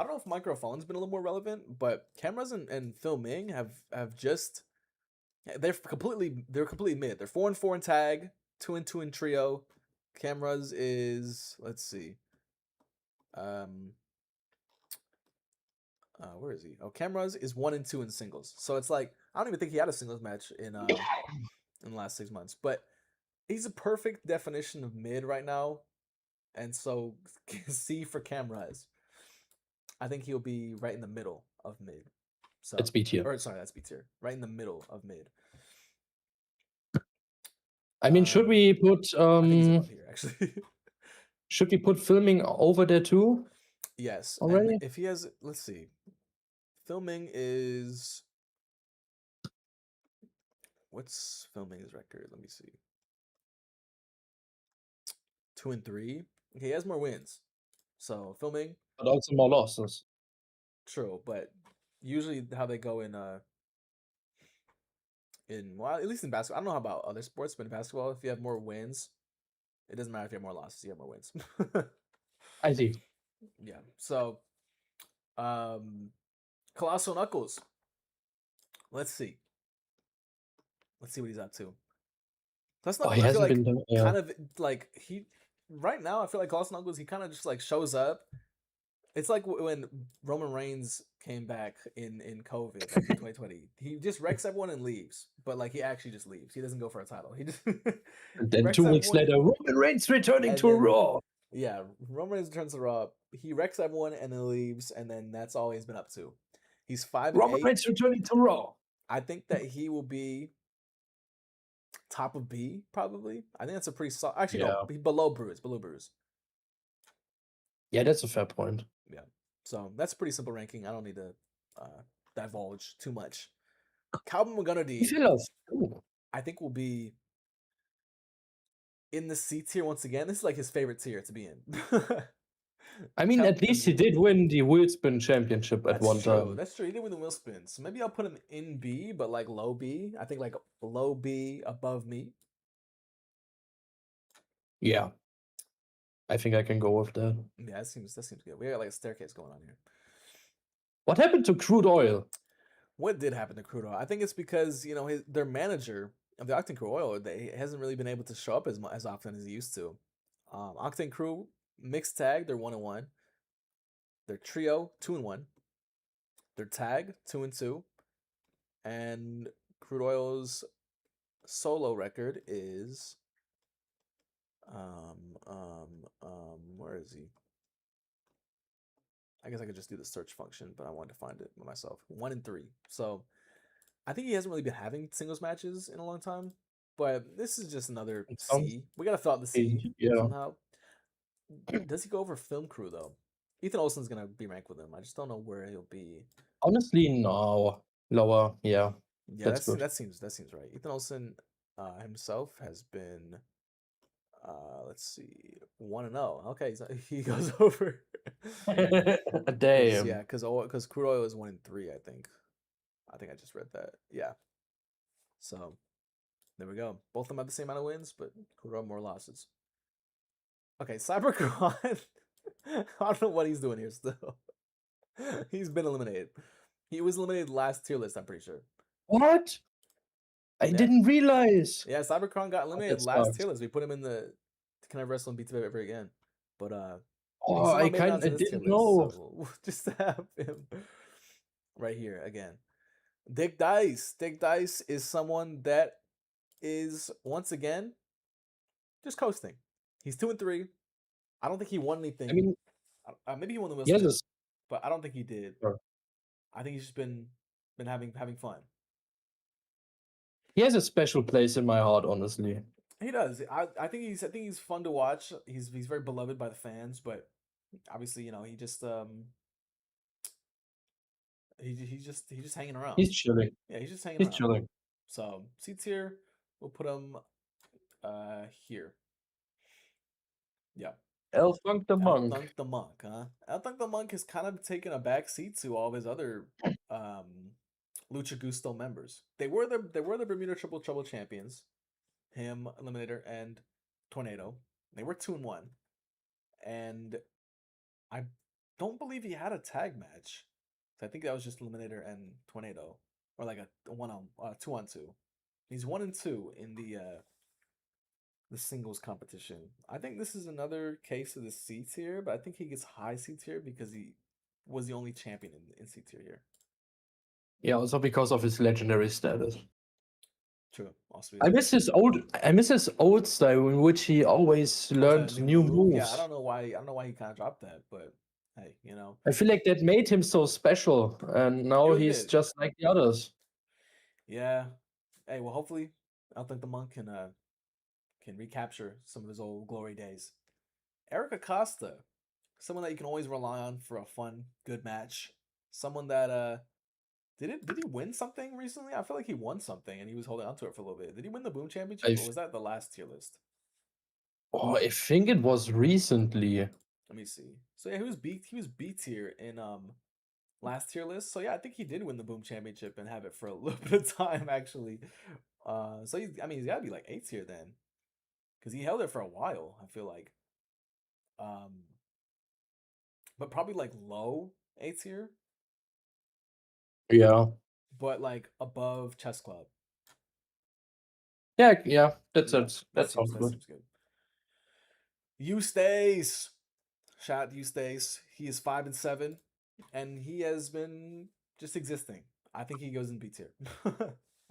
don't know if Microphone's been a little more relevant, but Cameras and Phil Ming have just they're completely mid. They're 4-4 in tag, 2-2 in trio. Cameras is, let's see. Where is he? Oh, Cameras is 1-2 in singles. So it's like I don't even think he had a singles match in the last 6 months. But he's a perfect definition of mid right now. And so C for Cameras. I think he'll be right in the middle of mid. So that's B tier. Or sorry, that's B tier. Right in the middle of mid. I mean, should we put I think he's above here, actually. should we put Filming over there too? Yes. Already? And if he has, let's see. Filming is, what's Filming's record? Let me see. 2-3. Okay, he has more wins. So Filming, But also more losses. true, but usually how they go in well, at least in basketball. I don't know how about other sports, but in basketball, if you have more wins, it doesn't matter if you have more losses, you have more wins. I see. Yeah. So Colossal Knuckles. Let's see what he's up to. That's not. He I feel hasn't like been done. kind of like he right now. I feel like Colossal Knuckles. He kind of just like shows up. It's like when Roman Reigns came back in COVID, like in 2020. He just wrecks everyone and leaves. But like he actually just leaves. He doesn't go for a title. He just And then 2 weeks later, Roman Reigns returning to Raw. Yeah, Roman Reigns returns to Raw. He wrecks everyone and then leaves, and then that's all he's been up to. He's 5-8. Roman Reigns returning to Raw. I think that he will be top of B, probably. I think that's a pretty solid. Actually, no, below Bruce. Yeah, that's a fair point. Yeah. So that's a pretty simple ranking. I don't need to divulge too much. Calvin McGunnady, I think, will be in the C tier once again. This is like his favorite tier to be in. I mean, at least he did win the wheel spin championship at one time. That's true. He did win the wheel spin. So maybe I'll put him in B, but like low B. I think like low B above me. Yeah. I think I can go with that. Yeah, that seems good. We got like a staircase going on here. What happened to Crude Oil? What did happen to Crude Oil? I think it's because their manager of the Octane Crew Oil hasn't really been able to show up as often as he used to. Octane Crew mixed tag, they're 1-1. Their trio 2-1. Their tag 2-2, and Crude Oil's solo record is where is he? I guess I could just do the search function, but I wanted to find it myself. 1-3. So I think he hasn't really been having singles matches in a long time, but this is just another C. We gotta fill out the C somehow. Does he go over Film Crew though? Ethan Olsen's gonna be ranked with him. I just don't know where he'll be. Honestly, no. Lower, yeah. Yeah, that seems right. Ethan Olsen himself has been let's see, 1-0. Okay, he goes over. Damn. Yeah, because Crude Oil is 1-3, I think. I think I just read that. Yeah. So there we go. Both of them have the same amount of wins, but Crude Oil more losses. Okay, CyberGrunt. I don't know what he's doing here still. He's been eliminated. He was eliminated last tier list, I'm pretty sure. What? I didn't realize. Yeah, CyberCron got eliminated last tier list. We put him in the Can I Wrestle in BTPW ever again? But I didn't know. So we'll just have him right here again. Dick Dice. Dick Dice is someone that is once again just coasting. He's 2-3. I don't think he won anything. I mean, maybe he won the wheel spin, but I don't think he did. Sure. I think he's just been having fun. He has a special place in my heart, honestly. He does. I think he's fun to watch. He's very beloved by the fans, but obviously, he just he's just hanging around. He's chilling. Yeah, he's just hanging around. He's chilling. So C tier, we'll put him here. Yeah. El Thunk the Monk. El Thunk the Monk, huh? El Thunk the Monk has kind of taken a back seat to all of his other Lucha Gusto members. They were the Bermuda Triple Trouble champions. Him, Eliminator, and Tornado. They were 2-1. And I don't believe he had a tag match. So I think that was just Eliminator and Tornado. Or like a 2-on-2. He's 1-2 in the singles competition. I think this is another case of the C tier, but I think he gets high C tier because he was the only champion in C tier here. Yeah, also because of his legendary status. True. Also, I miss his old style in which he always learned new moves. Yeah, I don't know why he kind of dropped that, but hey, I feel like that made him so special, and now he's just like the others. Yeah. Hey, well, hopefully, I think the Monk can recapture some of his old glory days. Eric Acosta, someone that you can always rely on for a fun, good match. Someone that did he win something recently? I feel like he won something and he was holding on to it for a little bit. Did he win the Boom Championship or was that the last tier list? Oh, I think it was recently. Let me see. So yeah, he was B tier in last tier list. So yeah, I think he did win the Boom Championship and have it for a little bit of time actually. So he's gotta be like A tier then. Because he held it for a while, I feel like. But probably like low A tier. Yeah. But like above Chess Club. Yeah, that sounds good. Seems good. Eustace. Shout out to Eustace. He is 5-7, and he has been just existing. I think he goes in B tier.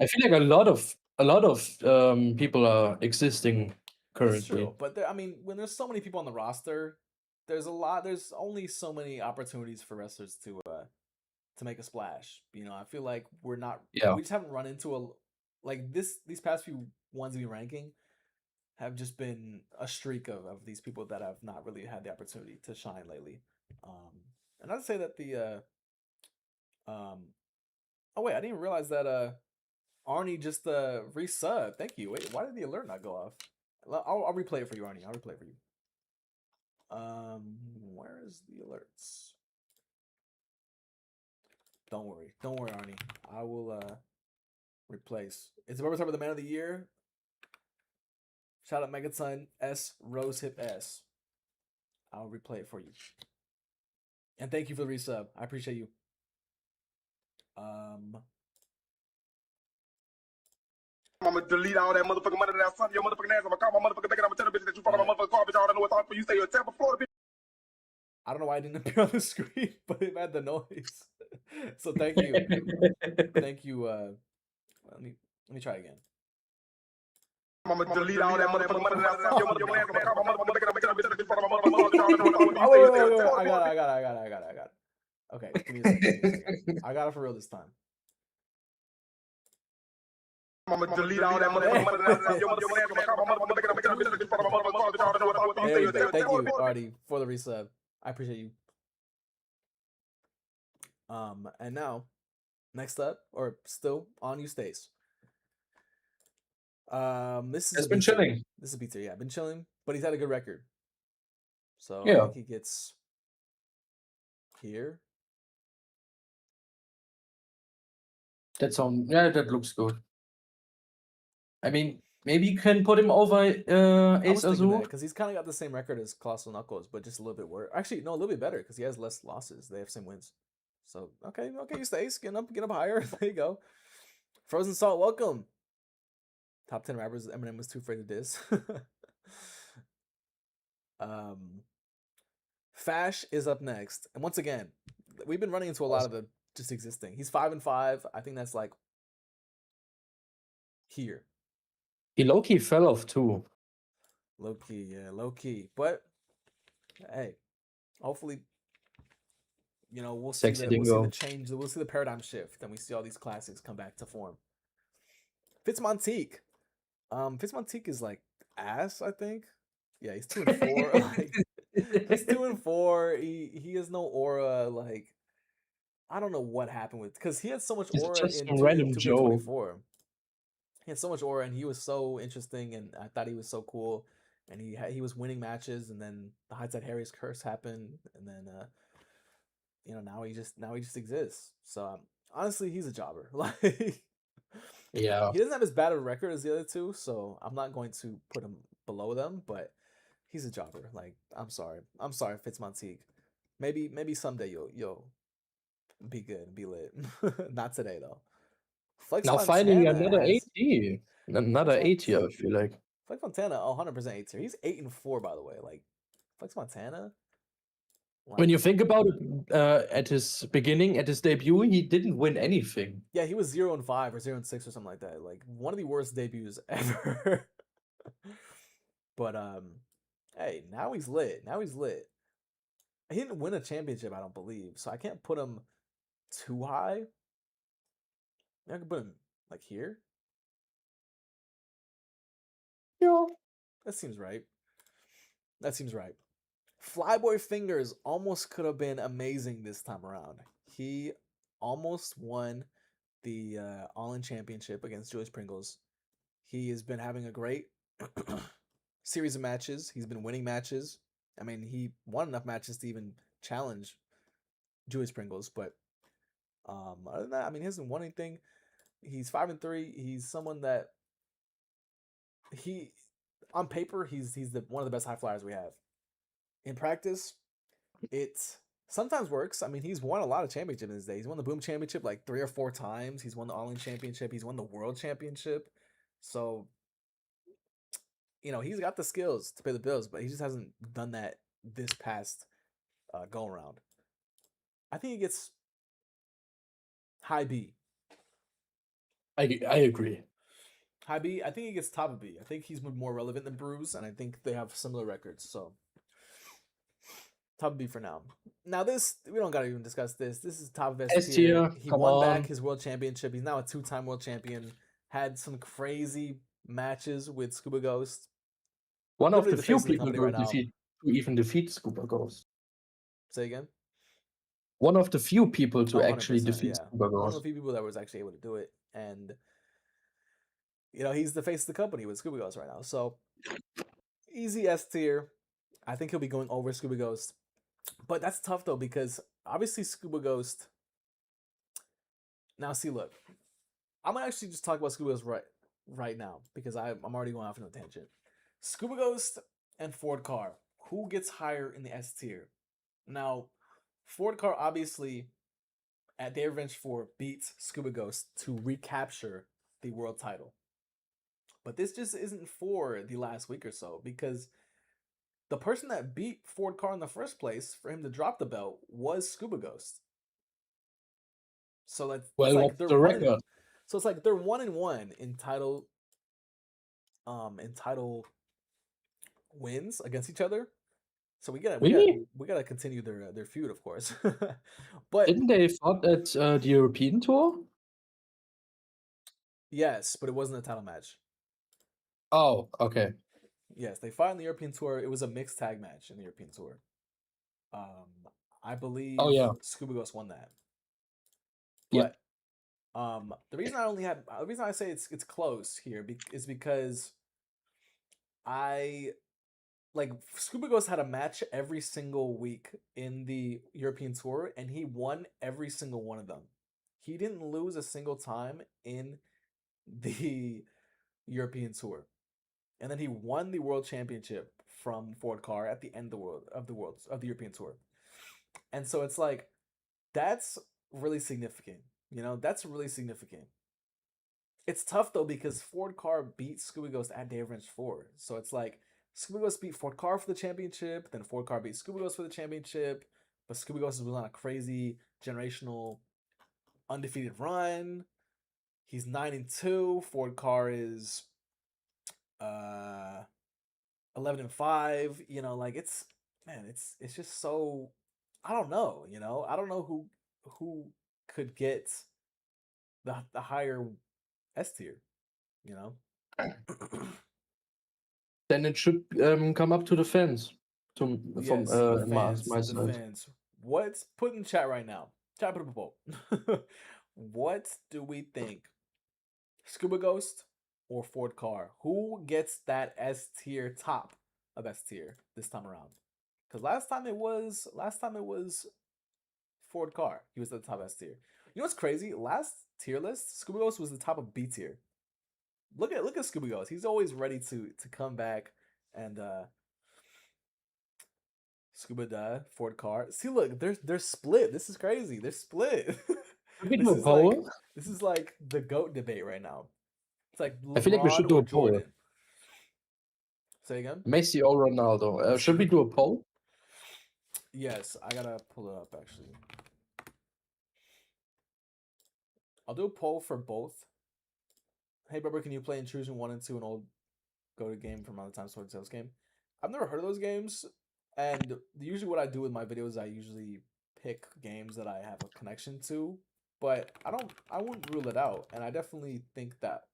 I feel like a lot of people are existing currently. That's true, but when there's so many people on the roster, there's only so many opportunities for wrestlers to make a splash. I feel like we just haven't run into these past few ones we ranking have just been a streak of these people that have not really had the opportunity to shine lately. And I'd say that the oh wait, I didn't realize that Arnie just resub. Thank you. Wait, why did the alert not go off? I'll replay it for you, Arnie. I'll replay it for you. Where is the alerts? Don't worry, Arnie. I will replace. It's BubberTubber the Man of the Year. Shout out Megaton S Rosehip S. I'll replay it for you. And thank you for the resub. I appreciate you. I'm gonna delete all that motherfucking money that I sent your motherfucking ass. I'm gonna call my motherfucking nigga. I'm gonna tell the bitch that you follow my motherfucking garbage. I don't know what's on for you. Say you're a Tampa, Florida bitch. I don't know why I didn't appear on the screen, but it had the noise. So thank you. Thank you. Let me try again. I'm gonna delete all that motherfucking money that I sent your motherfucking ass. I'm gonna call my motherfucking nigga. I'm gonna tell the bitch that you follow my motherfucking garbage. I don't know what's on for you. Say you're a Tampa, I got it. Okay, give me a second. I got it for real this time. I'm gonna delete all that motherfucking money that I sent your motherfucking ass. I'm gonna call my motherfucking nigga. I'm gonna tell the bitch that you follow my motherfucking garbage. I don't know what's on for you. Say you're a Tampa, Thank you, Florida bitch. Artie, for the resub. I appreciate you. And now, next up, or still on you stays. This is Has been chilling. This is Peter. Yeah, been chilling, but he's had a good record. So I Yeah. think he gets here. That looks good. I mean, maybe you can put him over Ace Azul. Because he's kind of got the same record as Colossal Knuckles, but just a little bit worse. Actually, no, a little bit better because he has less losses. They have same wins. So okay, you stay. Get up higher. There you go. Frozen Salt, welcome. Top 10 rappers Eminem was too afraid to diss. Fash is up next, and once again, we've been running into a lot of the just existing. He's 5-5. I think that's like here. He low-key fell off too. Low key. But hey, hopefully, we'll see the change. We'll see the paradigm shift, and we see all these classics come back to form. Fitzmontique. Fitzmontique is like ass, I think. Yeah, he's 2-4. He's 2-4. He has no aura. Like, I don't know what happened with, because he had so much aura in random 2K24. He had so much aura, and he was so interesting, and I thought he was so cool. And he was winning matches, and then the Hindsight Harry's curse happened, and then now he just exists. So honestly, he's a jobber. Like, yeah, he doesn't have as bad a record as the other two, so I'm not going to put him below them, but he's a jobber. Like, I'm sorry, Fitzmontique. Maybe someday you'll be good and be lit. Not today though. Flex now Montana finding another 80. Another 80, I feel like. Flex Montana, 100% 8 tier. He's 8-4, by the way. Like, Flex Montana. Like, when you think about it, at his beginning, at his debut, he didn't win anything. Yeah, he was 0-5 or 0-6 or something like that. Like, one of the worst debuts ever. But hey, now he's lit. He didn't win a championship, I don't believe, so I can't put him too high. I can put him like here. Yeah, that seems right. Flyboy Fingers almost could have been amazing this time around. He almost won the All-In Championship against Julius Pringles. He has been having a great series of matches. He's been winning matches. I mean, he won enough matches to even challenge Julius Pringles, but other than that, I mean, he hasn't won anything. He's 5-3. He's someone that on paper he's one of the best high flyers we have. In practice, it sometimes works. I mean, he's won a lot of championships in his day. He's won the Boom Championship like 3 or 4 times. He's won the All-In Championship. He's won the World Championship. So, he's got the skills to pay the bills, but he just hasn't done that this past go around. I think he gets high B. I agree. High B. I think he gets top of B. I think he's more relevant than Bruce, and I think they have similar records. So top of B for now. Now this, we don't gotta even discuss this. This is top of S tier. He won back his world championship. He's now a 2-time world champion. Had some crazy matches with Scuba Ghost. One of the few people to even defeat Scuba Ghost. Say again? One of the few people to actually defeat Scuba Ghost. One of the few people that was actually able to do it. And, he's the face of the company with Scuba Ghost right now. So, easy S tier. I think he'll be going over Scuba Ghost. But that's tough though, because obviously Scuba Ghost. Now see, look, I'm gonna actually just talk about Scuba Ghost right now because I'm already going off on a tangent. Scuba Ghost and Ford Car, who gets higher in the S tier? Now, Ford Car obviously at Day of Revenge 4 beats Scuba Ghost to recapture the world title. But this just isn't for the last week or so, because the person that beat Ford Car in the first place for him to drop the belt was Scuba Ghost. So it's Well, like what's they're the record? so it's like they're 1-1 in title wins against each other. So Really? we gotta continue their feud, of course. But Didn't they fought at the European tour? yes, but it wasn't a title match. Oh, okay. Yes, they fought in the European tour. It was a mixed tag match in the European tour. I believe Oh, yeah. Scuba Ghost won that. Yep. But the reason I say it's close here is because I like Scuba Ghost had a match every single week in the European tour, and he won every single one of them. He didn't lose a single time in the European tour, and then he won the world championship from Ford Car at the end of the European tour. And so it's like that's really significant. You know, that's really significant. It's tough though because Ford Car beat Scuba Ghost at Day of Revenge 4. So it's like Scuba Ghost beat Ford Car for the championship, then Ford Car beat Scuba Ghost for the championship, but Scuba Ghost was on a crazy generational undefeated run. He's 9-2. Ford Car is 11-5. You know, like it's just so I don't know, you know. I don't know who could get the higher S tier, you know. Then it should come up to the fans. From The my fans, side. fans. What's put in chat right now? Chat, put up a poll. What do we think? Scuba Ghost or Ford Car? Who gets that S tier top of S tier this time around? Because last time it was Ford Car. He was at the top S tier. You know what's crazy? Last tier list, Scuba Ghost was the top of B tier. Look at Scuba Ghost. He's always ready to come back and Scuba Da, Ford Car. See, look, they're split. This is crazy. They're split. Should we do a poll? This is like the GOAT debate right now. It's like I feel like we should LeBron do or a poll. Jordan. Say again? Messi or Ronaldo? Should we do a poll? Yes, I gotta pull it up actually. I'll do a poll for both. Hey, Bubber, can you play Intrusion 1 and 2, an old go-to game from Other Times Sword Sales game? I've never heard of those games, and usually what I do with my videos, I usually pick games that I have a connection to, but I wouldn't rule it out, and I definitely think that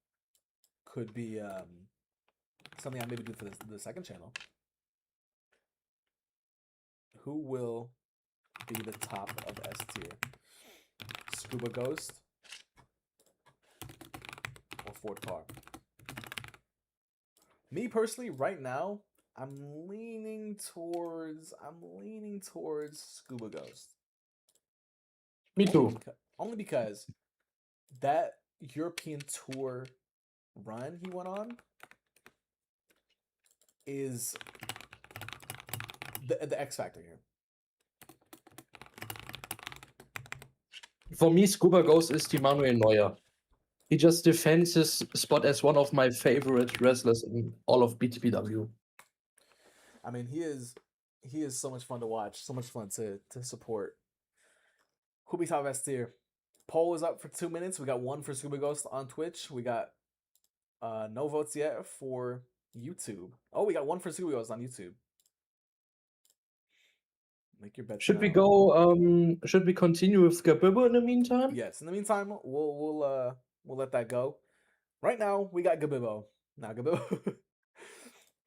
could be something I maybe do for the second channel. Who will be the top of S tier? Scuba Ghost or Ford Car? Me personally, right now, I'm leaning towards Scuba Ghost. Me too. Only because that European tour run he went on is the X factor here. For me, Scuba Ghost is the Manuel Neuer. He just defends his spot as one of my favorite wrestlers in all of BTPW. I mean, he is so much fun to watch, so much fun to support. Who'll be top S tier? Poll is up for 2 minutes. We got one for Scuba Ghost on Twitch. We got no votes yet for YouTube. Oh, we got one for Scuba Ghost on YouTube. Make your bets. Should we go? Should we continue with Gabibo in the meantime? Yes. In the meantime, we'll let that go. Right now, we got Gabibo. Now Gabibo.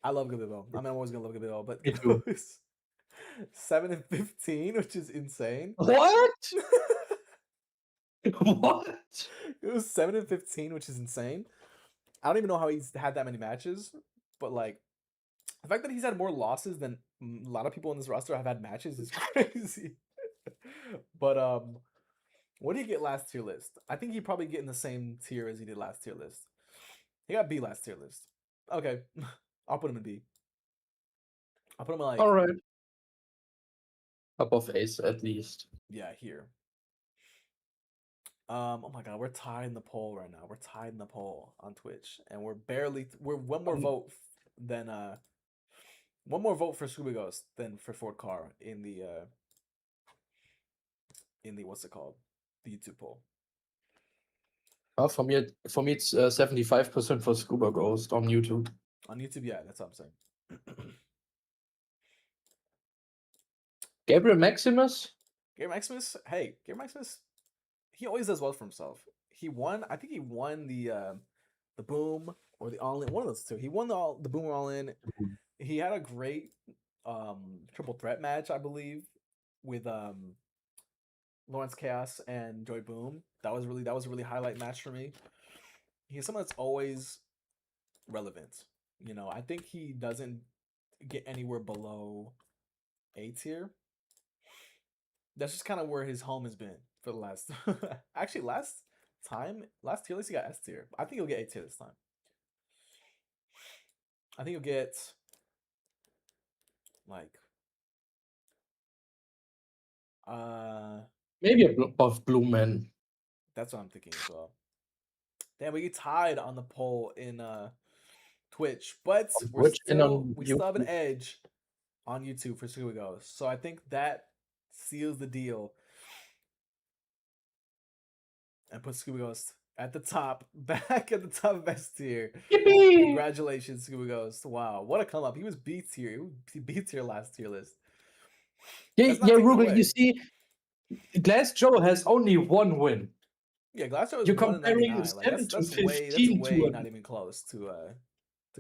I love Gabibo. I mean, I'm always gonna love Gabibo, but Gabibo is 7-15, which is insane. What? What? It was 7-15, which is insane. I don't even know how he's had that many matches, but like the fact that he's had more losses than A lot of people in this roster have had matches. It's crazy. But what did he get last tier list? I think he probably get in the same tier as he did last tier list. He got B last tier list. Okay, I'll put him in B. I'll put him in like All right. Above Ace at least. yeah here. Oh my god, we're tied in the poll right now. We're tied in the poll on Twitch, and we're one more vote than one more vote for Scooby Ghost than for Ford Carr in the what's it called, the YouTube poll. For me, it's 75% for Scuba Ghost on YouTube. On YouTube, yeah, that's what I'm saying. Gabriel Maximus. Gabriel Maximus, hey, Gabriel Maximus, he always does well for himself. He won. I think he won the boom or the all in. One of those two. He won the boom or all in. He had a great triple threat match, I believe, with Lawrence Chaos and Joy Boom. That was a really highlight match for me. He's someone that's always relevant. You know, I think he doesn't get anywhere below A tier. That's just kind of where his home has been for the last actually last tier list he got S tier. I think he'll get A tier this time. I think he'll get like maybe above Blue Man. That's what I'm thinking as well. Damn, we get tied on the poll in Twitch, but we still have an edge on YouTube for Scooby Ghost. So I think that seals the deal and puts Scooby Ghost at the top, back at the top of S tier. Congratulations, Scooby Ghost. Wow, what a come up. He was B tier. He was B tier last tier list. Yeah, Rugal, you see, Glass Joe has only one win. Yeah, Glass Joe is You're 1 in 99. comparing Like, that's way not even close to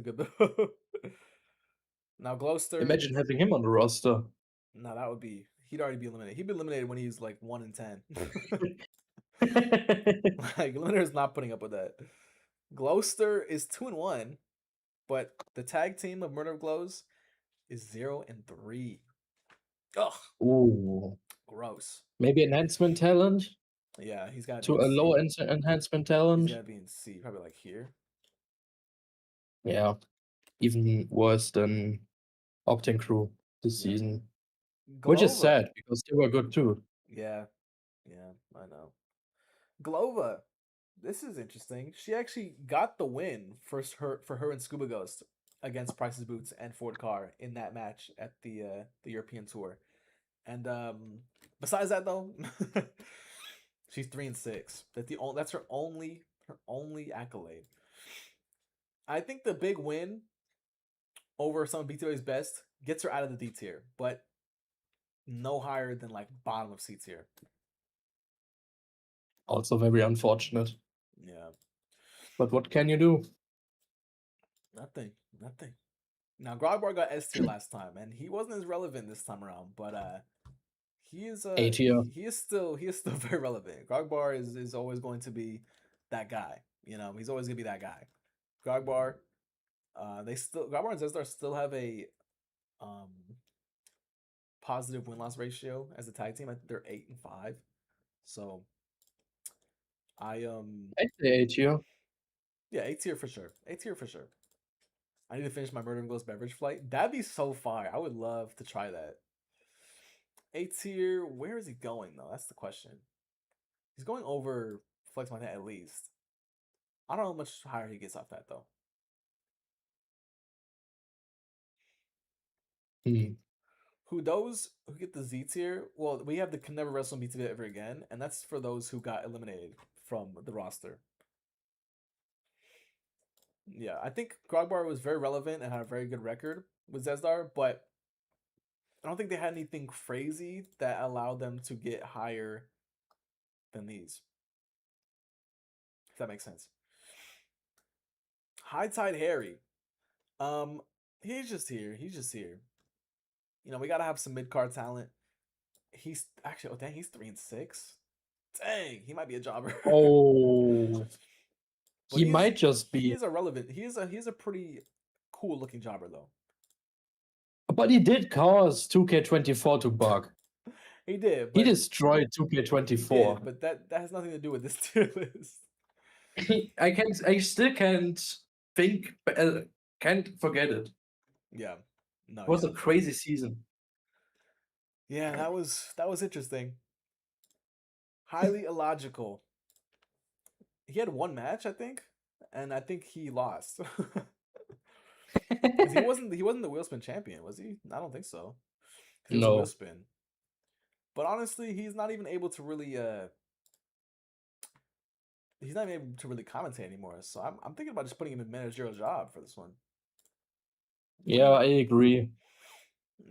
good. Now Glowster. Imagine having him on the roster. No, that would be he'd already be eliminated. He'd be eliminated when he's like 1 in 10. Like Eliminator's not putting up with that. Glowster is 2 and 1, but the tag team of Murder of Glows is 0 and 3. Ugh. Ooh. Gross. Maybe enhancement talent. Yeah, he's got to a low enhancement talent. He's gotta be in C, probably like here. Yeah, even worse than Octane Crew this season, which is sad because they were good too. Yeah, I know. Glova, this is interesting. She actually got the win for her and Scuba Ghost against Price's Boots and Ford Carr in that match at the European tour. And besides that though, she's 3 and 6. That's her only accolade. I think the big win over some of BTPW's best gets her out of the D tier, but no higher than like bottom of C tier. Also very unfortunate. Yeah. But what can you do? Nothing. Now Grogbar got S tier last time, and he wasn't as relevant this time around, but he is A tier. He is still very relevant. Grogbar is always going to be that guy. You know, he's always gonna be that guy. Grogbar, Grogbar and Zezdar still have a positive win-loss ratio as a tag team. I think they're 8 and 5. So I'd say A tier. Yeah, A tier for sure. A tier for sure. I need to finish my Murder and Ghost beverage flight. That'd be so fire. I would love to try that. A tier, where is he going though? That's the question. He's going over Flex Montana at least. I don't know how much higher he gets off that though. Those who get the Z tier, well, we have the Can Never Wrestle in BTPW ever again, and that's for those who got eliminated from the roster. Yeah, I think Grogbar was very relevant and had a very good record with Zezdar, but I don't think they had anything crazy that allowed them to get higher than these. If that makes sense. High Tide Harry. He's just here. You know, we gotta have some mid-card talent. He's actually, he's 3 and 6. Dang, he might be a jobber. Oh. He might just be. He is a relevant. He is a pretty cool looking jobber though. But he did cause 2K24 to bug. He did, He but destroyed he 2K24. did, but that has nothing to do with this tier list. I still can't forget it. Yeah, no, It was yeah. a crazy season. Yeah, that was interesting. Highly illogical. He had one match, I think, and I think he lost. Because he wasn't the wheel spin champion, was he? I don't think so. He was a wheel No. spin. But honestly, he's not even able to really commentate anymore. So I'm thinking about just putting him in managerial job for this one. Yeah, I agree.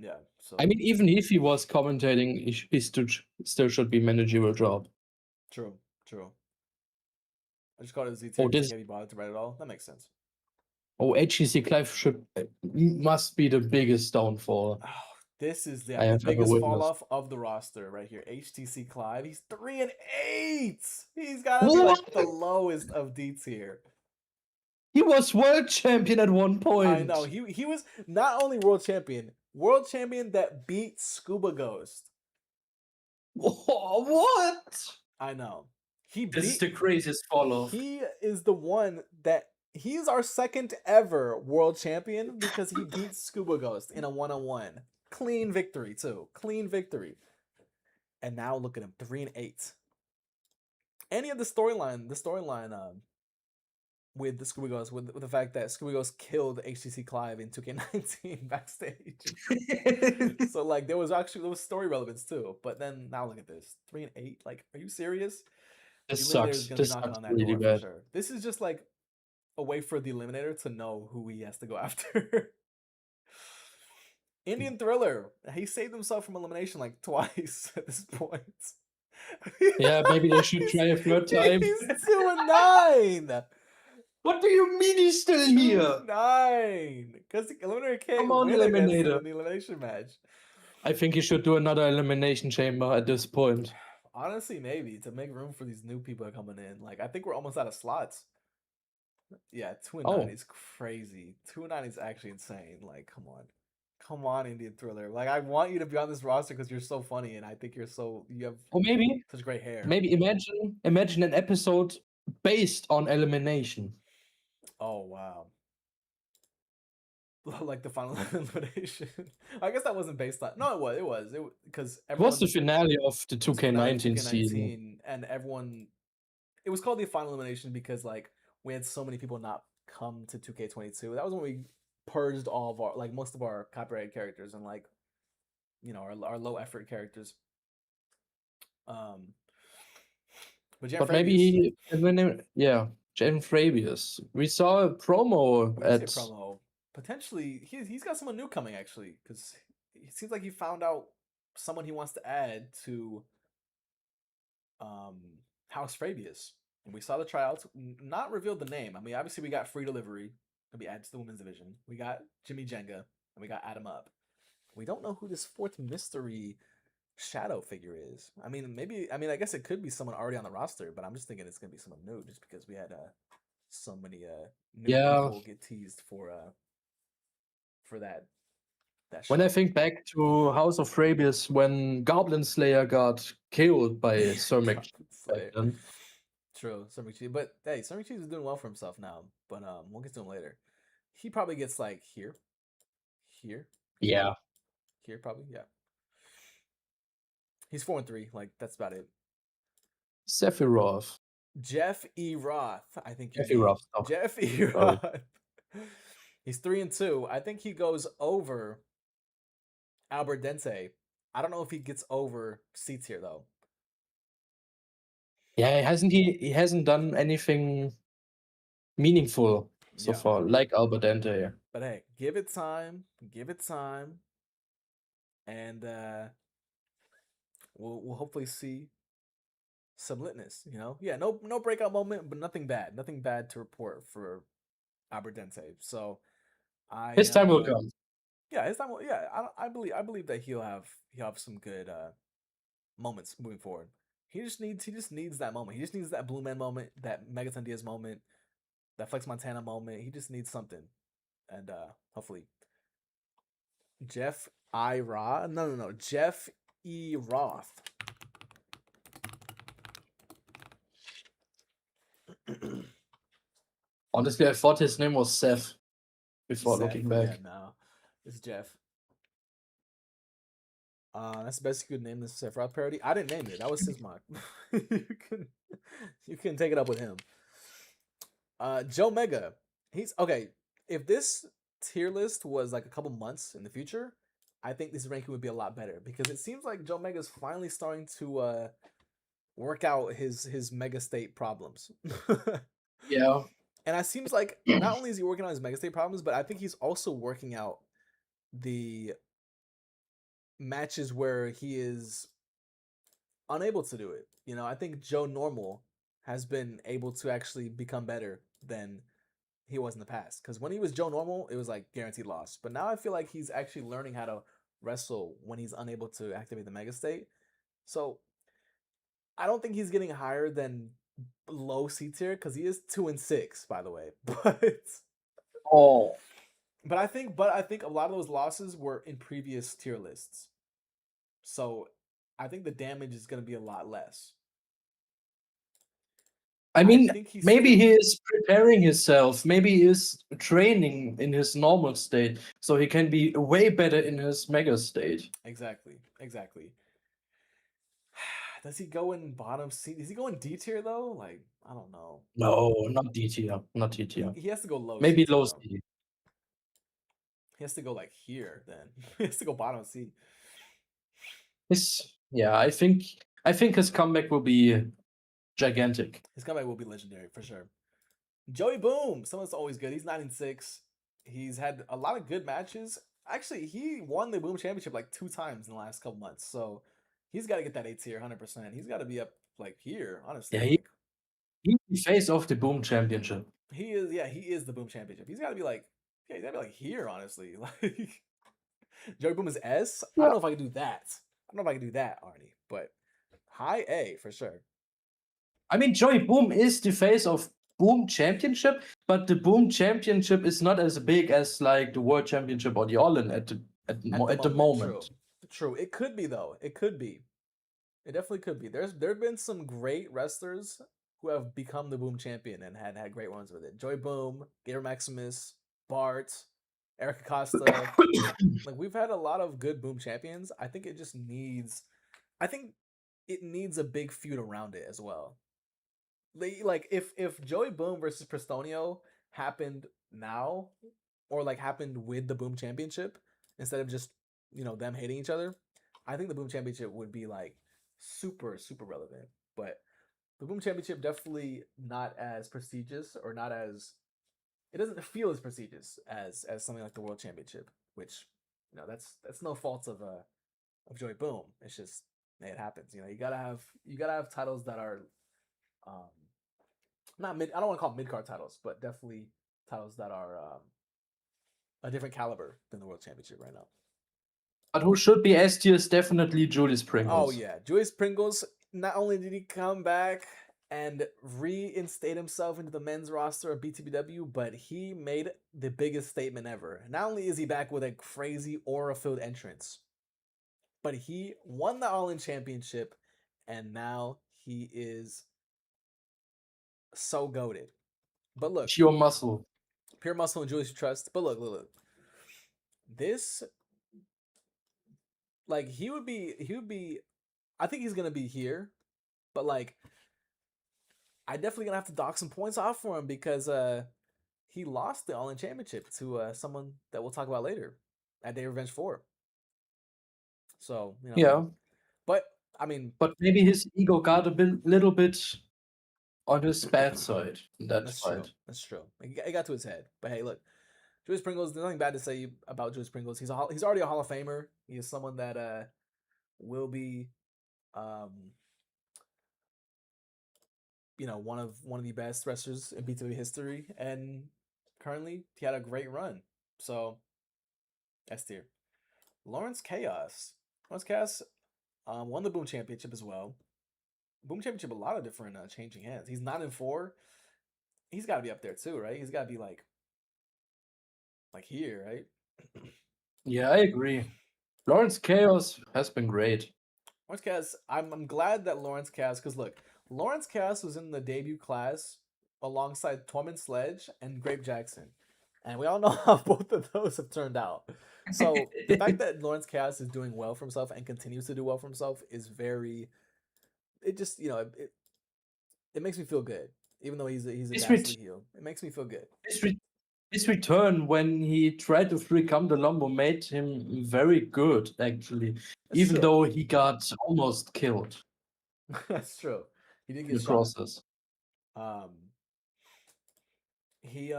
Yeah. So I mean, even if he was commentating, he still should be managerial job. true. I just called it Z Oh, tier because he bothered to write it all. That makes sense. HGC Clive must be the biggest downfall. Oh, this is the I have biggest ever fall witnessed. off of the roster right here. HTC Clive. He's 3-8. He's gotta be like the lowest of D tier. He was world champion at one point. I know. He was not only world champion that beat Scuba Ghost. What? I know. This is the craziest fall off. He is the one that he's our second ever world champion because he beat Scuba Ghost in a 1-on-1. Clean victory too. Clean victory. And now look at him, 3-8. Any of the storyline with the Scuba Ghost, with the fact that Scuba Ghost killed HTC Clive in 2K19 backstage. So like there was story relevance too. But then now look at this. 3-8. Like, are you serious? This The Eliminator sucks. is gonna be This knocking sucks on that really door bad. for sure. This is just like a way for the Eliminator to know who he has to go after. Indian Thriller. He saved himself from elimination like twice at this point. Yeah, maybe they should try a third time. He's 2-9. What do you mean he's still here? 9. Because the Eliminator can't Come on, win against him Eliminator. in the elimination match. I think he should do another elimination chamber at this point. Honestly, maybe to make room for these new people coming in. Like, I think we're almost out of slots. Yeah, 2-9 is crazy. 2-9 is actually insane. Like, come on, Indian Thriller. Like, I want you to be on this roster because you're so funny, and I think you have maybe such great hair. Maybe imagine an episode based on elimination. Oh wow. Like the final elimination. I guess that wasn't based on. No, it was. Because It was the finale of the 2K19 season, and everyone. It was called the final elimination because like we had so many people not come to 2K22. That was when we purged all of our most of our copyrighted characters and our low effort characters. But maybe Jen Frabius. We saw a promo Potentially, he's got someone new coming actually, because it seems like he found out someone he wants to add to House Frabius, and we saw the tryouts. Not revealed the name. I mean, obviously we got Free Delivery to be added to the women's division. We got Jimmy Jenga, and we got Adam Up. We don't know who this fourth mystery shadow figure is. I mean, I guess it could be someone already on the roster, but I'm just thinking it's gonna be someone new, just because we had so many new people get teased for that. When I think back to House of Frabius, when Goblin Slayer got killed by Sir McChicken. True, Sir McChicken. But hey, Sir McChicken is doing well for himself now. But we'll get to him later. He probably gets like here. Yeah. Here probably, yeah. He's 4-3. Like, that's about it. Sephiroth. Jeff E. Roth. I think Jeff E. Roth. Jeff E. Roth. He's 3-2. I think he goes over Albert Dente. I don't know if he gets over C tier though. Yeah, he hasn't done anything meaningful so far, like Albert Dente. But hey, give it time. And we'll hopefully see some litness, Yeah, no breakout moment, but nothing bad to report for Albert Dente. So his time will come. Yeah, his time will. Yeah, I believe that he'll have some good moments moving forward. He just needs that moment. He just needs that Blue Man moment, that Megaton Diaz moment, that Flex Montana moment. He just needs something, and hopefully Jeff I. Roth? No. Jeff E. Roth. Honestly, I thought his name was Seth before looking back. Yeah, no. It's Jeff. That's the best you could name this Seth Roth parody. I didn't name it. That was his mod. you can take it up with him. Joe Mega. He's okay. If this tier list was like a couple months in the future, I think this ranking would be a lot better because it seems like Joe Mega is finally starting to work out his mega state problems. Yeah. And it seems like not only is he working on his mega state problems, but I think he's also working out the matches where he is unable to do it. You know, I think Joe Normal has been able to actually become better than he was in the past. Because when he was Joe Normal, it was like guaranteed loss. But now I feel like he's actually learning how to wrestle when he's unable to activate the mega state. So I don't think he's getting higher than low C tier because he is 2-6, by the way. But I think a lot of those losses were in previous tier lists. So I think the damage is going to be a lot less. I mean, maybe he is preparing himself. Maybe he is training in his normal state, so he can be way better in his mega state. Exactly. Does he go in bottom C? Does he go in D tier though? Like, I don't know. No, not D tier. Not D tier. He has to go low. Maybe C low though. C. He has to go like here then. He has to go bottom C. I think his comeback will be gigantic. His comeback will be legendary for sure. Joey Boom, someone's always good. He's 9-6. He's had a lot of good matches. Actually, he won the Boom Championship like 2 times in the last couple months. So he's got to get that A tier 100%. He's got to be up like here, honestly. Yeah, he's the face of the Boom Championship. He is the Boom Championship. He's got to be like, he's got to be like here, honestly. Like Joey Boom is S. I don't know if I can do that. I don't know if I can do that, Arnie, but high A for sure. I mean, Joey Boom is the face of Boom Championship, but the Boom Championship is not as big as like the World Championship or the All-In at the moment. True. It could be though. It could be. It definitely could be. There have been some great wrestlers who have become the Boom Champion and had great runs with it. Joey Boom, Gator Maximus, Bart, Eric Acosta. Like we've had a lot of good Boom Champions. I think it just needs a big feud around it as well. Like if Joey Boom versus Prestonio happened now, or like happened with the Boom Championship instead of just them hating each other, I think the Boom Championship would be like super relevant. But the Boom Championship definitely not as prestigious, or not as, it doesn't feel as prestigious as something like the World Championship, which that's no fault of Joey Boom. It's just it happens. You gotta have titles that are not mid. I don't want to call them mid-card titles, but definitely titles that are a different caliber than the World Championship right now. But who should be S tier is definitely Julius Pringles. Oh yeah, Julius Pringles. Not only did he come back and reinstate himself into the men's roster of BTPW, but he made the biggest statement ever. Not only is he back with a crazy aura-filled entrance, but he won the All-In Championship, and now he is so goated. But look, pure muscle and Julius Trust. But look. This, like, he would be. I think he's gonna be here, but like, I definitely gonna have to dock some points off for him because he lost the All-In Championship to someone that we'll talk about later at Day Revenge 4. So yeah, but I mean, but maybe his ego got a little bit on his bad side. That's true. That's true. It got to his head. But hey, look, Julius Pringles. There's nothing bad to say about Julius Pringles. He's already a Hall of Famer. He is someone that will be one of the best wrestlers in BTW history, and currently he had a great run. So S tier. Lawrence Chaos won the Boom Championship as well. Boom Championship, a lot of different changing hands. He's 9-4. He's got to be up there too, right? He's got to be like here, right? Yeah, I agree. Lawrence Chaos has been great. Lawrence Cass, I'm glad that Lawrence Cass, because look, Lawrence Cass was in the debut class alongside Tormund Sledge and Grape Jackson. And we all know how both of those have turned out. So the fact that Lawrence Cass is doing well for himself and continues to do well for himself is very, it just, it makes me feel good. Even though he's a His ghastly heel. It makes me feel good. his return when he tried to become the Lombo made him very good, actually. That's Even true. though he got almost killed That's true. He did in get the shot. process. He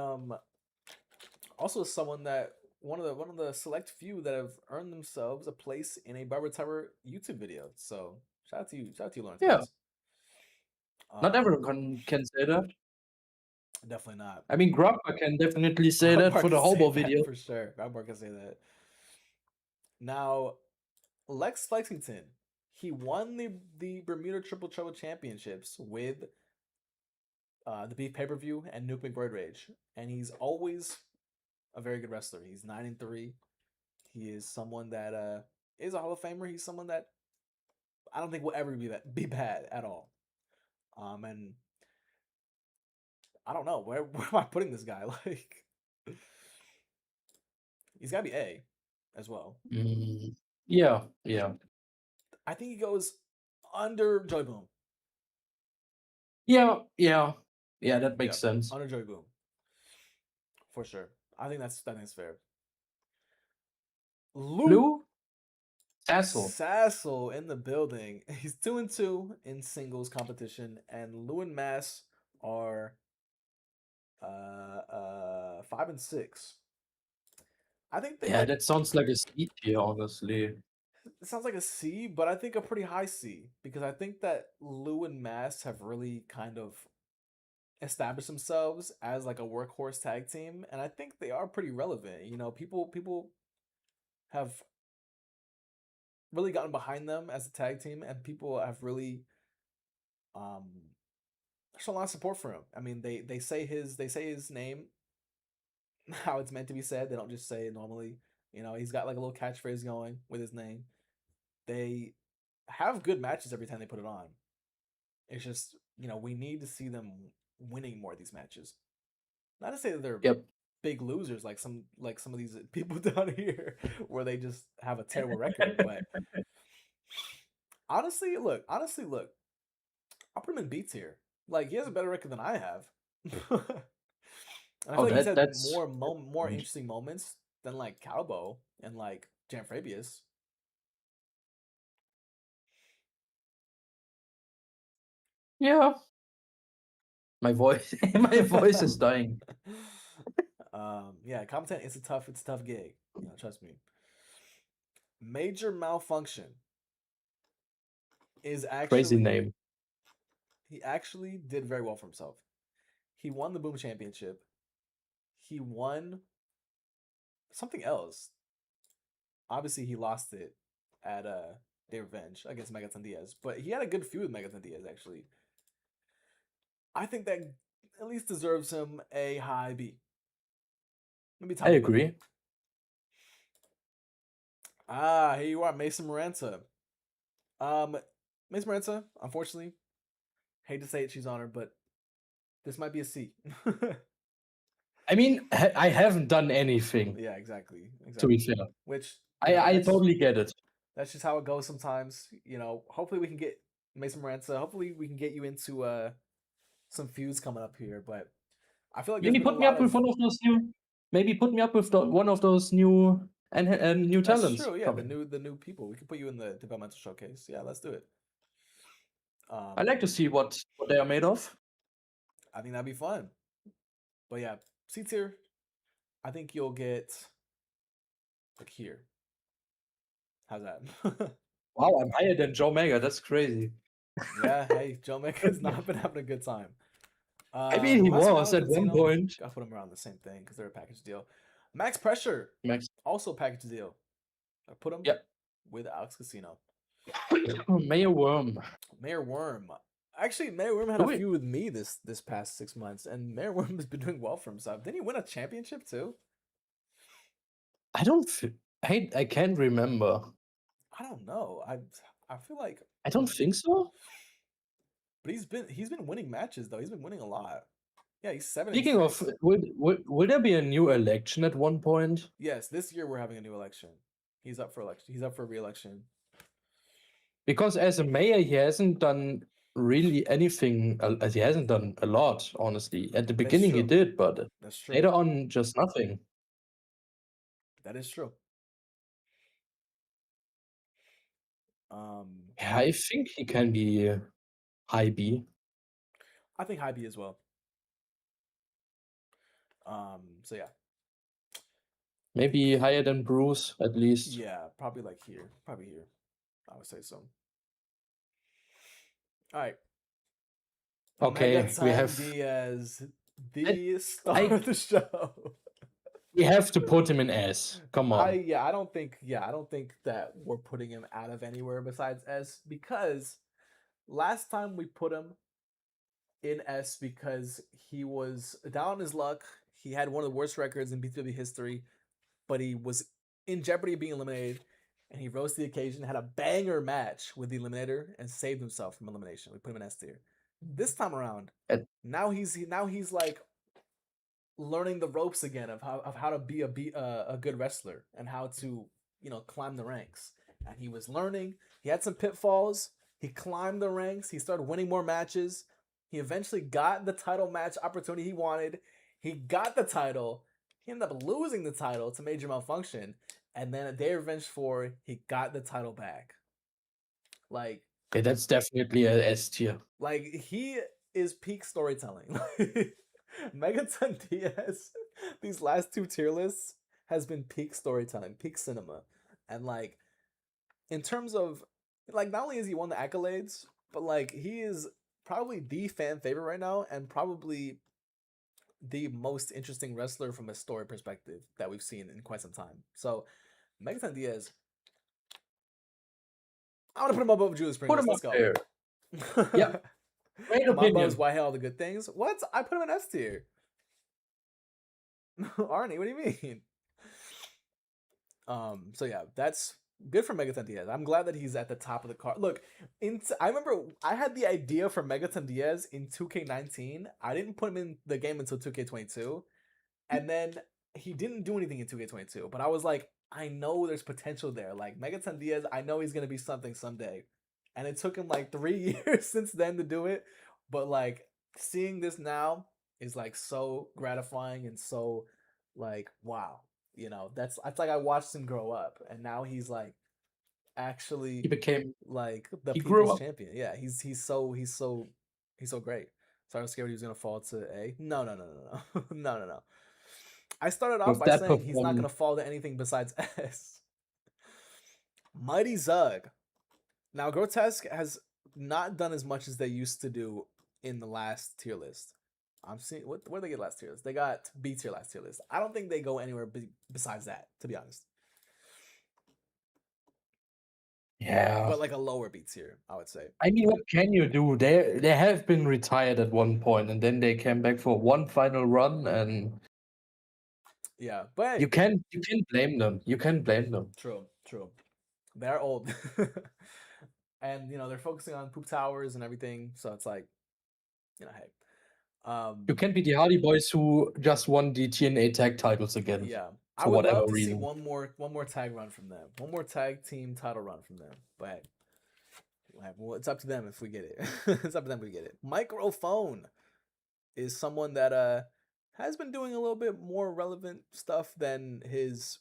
also is someone that one of the select few that have earned themselves a place in a BubberTubber YouTube video. So shout out to you, Lawrence. Yeah. Cass. Not everyone can say that. Definitely not. I mean, Grubber can definitely say that for the hobo video. For sure. Grubber can say that. Now, Lex Flexington, he won the Bermuda Triple Trouble Championships with the Beef Pay-Per-View and Nuke McBroid Rage. And he's always a very good wrestler. He's 9-3. He is someone that is a Hall of Famer. He's someone that I don't think will ever be bad at all. And I don't know where am I putting this guy? Like, he's got to be A as well. Yeah. I think he goes under Joy Boom. Yeah, that makes sense. Under Joy Boom. For sure. I think that's fair. Lou Sassel in the building. He's 2-2 in singles competition, and Lou and Mass are 5-6. I think that sounds like a C tier, honestly. It sounds like a C, but I think a pretty high C, because I think that Lou and Mass have really kind of established themselves as like a workhorse tag team, and I think they are pretty relevant. People have really gotten behind them as a tag team, and people have really shown a lot of support for him. I mean, they say his name how it's meant to be said. They don't just say it normally. He's got like a little catchphrase going with his name. They have good matches every time they put it on. It's just, we need to see them winning more of these matches. Not to say that they're big losers like some of these people down here where they just have a terrible record, but honestly, look, I'll put him in B tier. Like, he has a better record than I have. And I feel like he's had more interesting moments than like Calbo and like Jan Fabius. Yeah. My voice is dying. Yeah, Competent, it's a tough gig. Trust me. Major Malfunction is actually crazy name. He actually did very well for himself. He won the Boom Championship. He won something else. Obviously, he lost it at Day Revenge against Megaton Diaz, but he had a good feud with Megaton Diaz, actually. I think that at least deserves him a high B. Maybe top. I agree. Here you are, Mason Maranta. Mason Maranta, unfortunately, hate to say it, she's on her, but this might be a C. I mean, I haven't done anything. Yeah, exactly. To be fair. Which I totally get it. That's just how it goes sometimes. Hopefully we can get Mason Maranta. Hopefully we can get you into some feuds coming up here. But I feel like maybe put me up with one of those new. Maybe put me up with one of those new new talents. That's true. Yeah, the new people. We can put you in the developmental showcase. Yeah, let's do it. I like to see what they are made of. I think that'd be fun. But yeah, C tier. I think you'll get like here. How's that? Wow, I'm higher than Joe Mega. That's crazy. Yeah, hey, Joe Mega's not been having a good time. I mean, he was at one point. I put them around the same thing because they're a package deal. Max Pressure, also a package deal. I put him with Alex Casino. Mayor Worm. Actually, Mayor Worm had a feud with me this past 6 months, and Mayor Worm has been doing well for himself. Didn't he win a championship too? I don't I can't remember. I don't know. I feel like, I don't think so. but he's been winning matches though. He's been winning a lot. Yeah, he's 7 and Speaking of, 6. will there be a new election at one point? Yes, this year we're having a new election. He's up for election. He's up for re-election. Because as a mayor, he hasn't done really anything. He hasn't done a lot, honestly. At the beginning, he true. did, but That's true. later on, just nothing. That is true. Yeah, I think he can be high B. I think high B as well. So yeah. Maybe higher than Bruce, at least. Yeah, probably like here. Probably here. I would say so. All right. Okay, we have Diaz, the star of the show. we have to put him in S. Come on. I don't think that we're putting him out of anywhere besides S, because last time we put him in S because he was down on his luck. He had one of the worst records in BTPW history, but he was in jeopardy of being eliminated, and he rose to the occasion, had a banger match with the Eliminator, and saved himself from elimination. We put him in S tier. This time around, now he's like learning the ropes again of how to be a good wrestler and how to climb the ranks. And he was learning. He had some pitfalls. He climbed the ranks. He started winning more matches. He eventually got the title match opportunity he wanted. He got the title. He ended up losing the title to Major Malfunction. And then a Day of Revenge 4, he got the title back. Like, yeah, that's definitely a S tier. Like, he is peak storytelling. Megaton Diaz, these last 2 tier lists, has been peak storytelling, peak cinema. And like, in terms of, like, not only has he won the accolades, but like, he is probably the fan favorite right now, and probably the most interesting wrestler from a story perspective that we've seen in quite some time. So Megaton Diaz, I want to put him above Julius Pringles. Let's go. There. Yeah. Great My opinion. buzz, why all the good things? What? I put him in S tier. Arnie, what do you mean? So yeah, that's good for Megaton Diaz. I'm glad that he's at the top of the card. Look, I remember I had the idea for Megaton Diaz in 2K19. I didn't put him in the game until 2K22. And then he didn't do anything in 2K22. But I was like, I know there's potential there. Like, Megaton Diaz, I know he's going to be something someday. And it took him like 3 years since then to do it. But like, seeing this now is like so gratifying and so like, wow. That's like I watched him grow up, and now he's like actually He became like the he grew people's up. champion. Yeah, he's so great. So I was scared he was gonna fall to A. No. No. I started off With by that saying he's not performance. gonna fall to anything besides S. Mighty Zug. Now, Grotesque has not done as much as they used to do in the last tier list. I'm seeing where did they get last tier list? They got B tier last tier list. I don't think they go anywhere besides that, to be honest. Yeah. But like a lower B tier, I would say. I mean, what can you do? They have been retired at one point, and then they came back for one final run, and yeah, but you can blame them. You can blame them. True. They're old, and they're focusing on poop towers and everything. So it's like, hey. You can be the Hardy Boys who just won the TNA tag titles again. Yeah, for I would whatever love to reason. see one more tag run from them, one more tag team title run from them. But well, it's up to them if we get it. It's up to them if we get it. Microphone is someone that has been doing a little bit more relevant stuff than his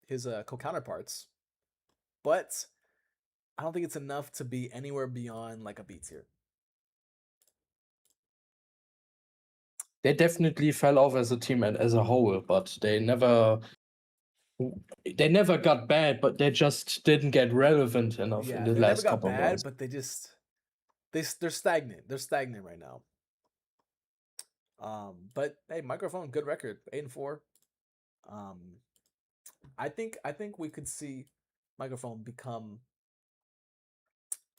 co-counterparts, but I don't think it's enough to be anywhere beyond like a B tier. They definitely fell off as a team and as a whole, but they never got bad, but they just didn't get relevant enough in the they last never got couple bad, of months. but they're stagnant. They're stagnant right now. But hey, Microphone, good record, 8-4. I think we could see Microphone become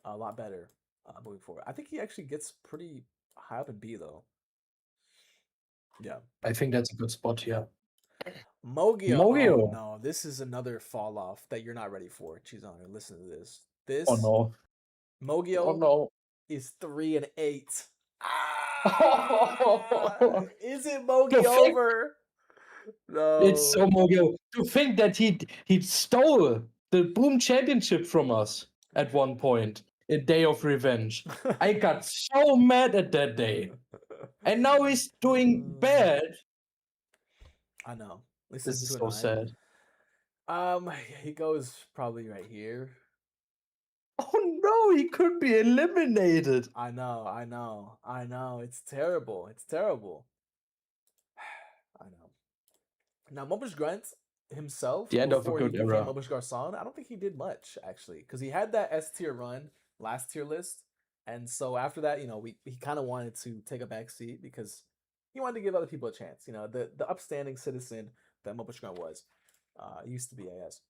a lot better moving forward. I think he actually gets pretty high up in B though. Yeah, I think that's a good spot here. Mogio. Oh Mogio. no, this is another fall off that you're not ready for. Chizana, listen to this. Oh This no. Mogio Oh no. is 3-8. Oh, Is it to Mogi think over? it's so No. Mogio. To think that he stole the Boom Championship from us at one point, a day of revenge. I got so mad at that day. And now he's doing bad. I know. At least This it's is 2 so and 9. sad. He goes probably right here. Oh no, he could be eliminated. I know. It's terrible. It's terrible. I know. Now, MopishGrunt himself, The end of a before he good became era. Mobish Garcon, I don't think he did much, actually. Because he had that S tier run, last tier list. And so after that, he kind of wanted to take a back seat because he wanted to give other people a chance. The upstanding citizen that MopishGrunt was. Used to be AS.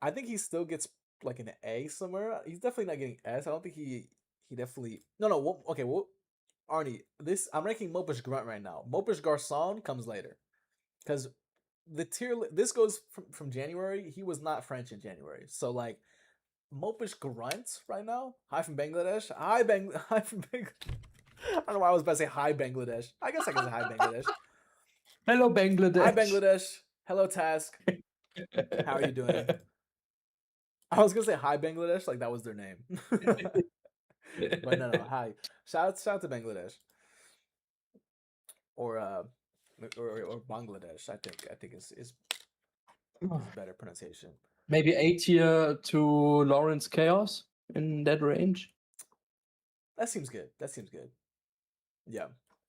I think he still gets like an A somewhere. He's definitely not getting S. I don't think he definitely... No, okay, well, Arnie, I'm ranking MopishGrunt right now. Mopish Garcon comes later. Because the this goes from January. He was not French in January, so like MopishGrunt right now. Hi from Bangladesh. Hi from Bangladesh. I don't know why I was about to say hi Bangladesh. I guess I can say hi Bangladesh. Hello, Bangladesh. Hi Bangladesh. Hello Task. How are you doing? I was gonna say hi Bangladesh, like that was their name. But no, hi. Shout out to Bangladesh. Or Bangladesh. I think is better pronunciation. Maybe A tier to Lawrence Chaos in that range. That seems good. Yeah,